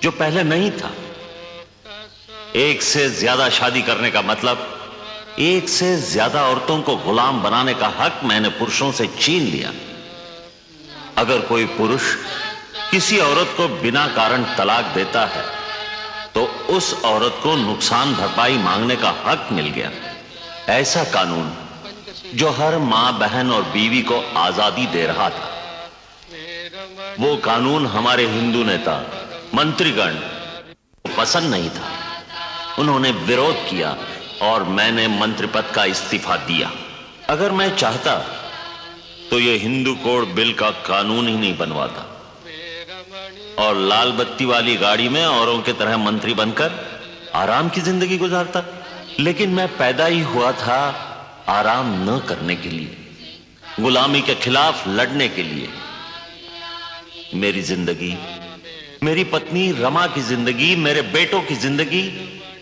जो पहले नहीं था। एक से ज्यादा शादी करने का मतलब एक से ज्यादा औरतों को गुलाम बनाने का हक मैंने पुरुषों से छीन लिया। अगर कोई पुरुष किसी औरत को बिना कारण तलाक देता है तो उस औरत को नुकसान भरपाई मांगने का हक मिल गया। ऐसा कानून जो हर मां, बहन और बीवी को आजादी दे रहा था, वो कानून हमारे हिंदू नेता, मंत्रीगण को पसंद नहीं था। उन्होंने विरोध किया और मैंने मंत्री पद का इस्तीफा दिया। अगर मैं चाहता तो ये हिंदू कोड बिल का कानून ही नहीं बनवाता और लाल बत्ती वाली गाड़ी में औरों की तरह मंत्री बनकर आराम की जिंदगी गुजारता। लेकिन मैं पैदा ही हुआ था आराम न करने के लिए, गुलामी के खिलाफ लड़ने के लिए। मेरी जिंदगी, मेरी पत्नी रमा की जिंदगी, मेरे बेटों की जिंदगी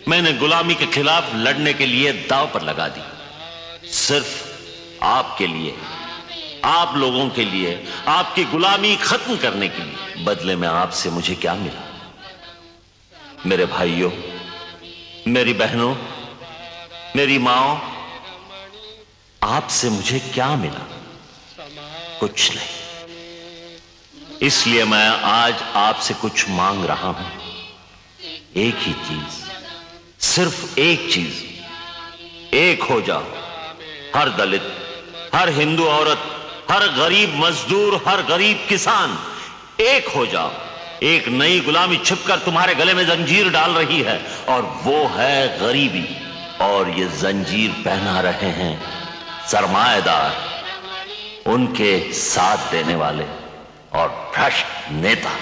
मैंने गुलामी के खिलाफ लड़ने के लिए दांव पर लगा दी। सिर्फ आपके लिए, आप लोगों के लिए, आपकी गुलामी खत्म करने के लिए। बदले में आपसे मुझे क्या मिला? मेरे भाइयों, मेरी बहनों, मेरी माओ, आपसे मुझे क्या मिला? कुछ नहीं। इसलिए मैं आज आपसे कुछ मांग रहा हूं। एक ही चीज, सिर्फ एक चीज। एक हो जाओ। हर दलित, हर हिंदू औरत, हर गरीब मजदूर, हर गरीब किसान एक हो जाओ। एक नई गुलामी छिपकर तुम्हारे गले में जंजीर डाल रही है और वो है गरीबी। और ये जंजीर पहना रहे हैं सरमाएदार, उनके साथ देने वाले और भ्रष्ट नेता।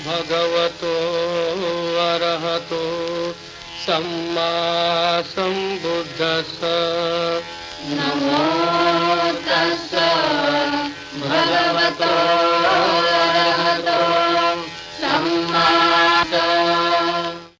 भगवतो अरहतो सम्मा संबुद्धस्स। नमो तस्स भगवतो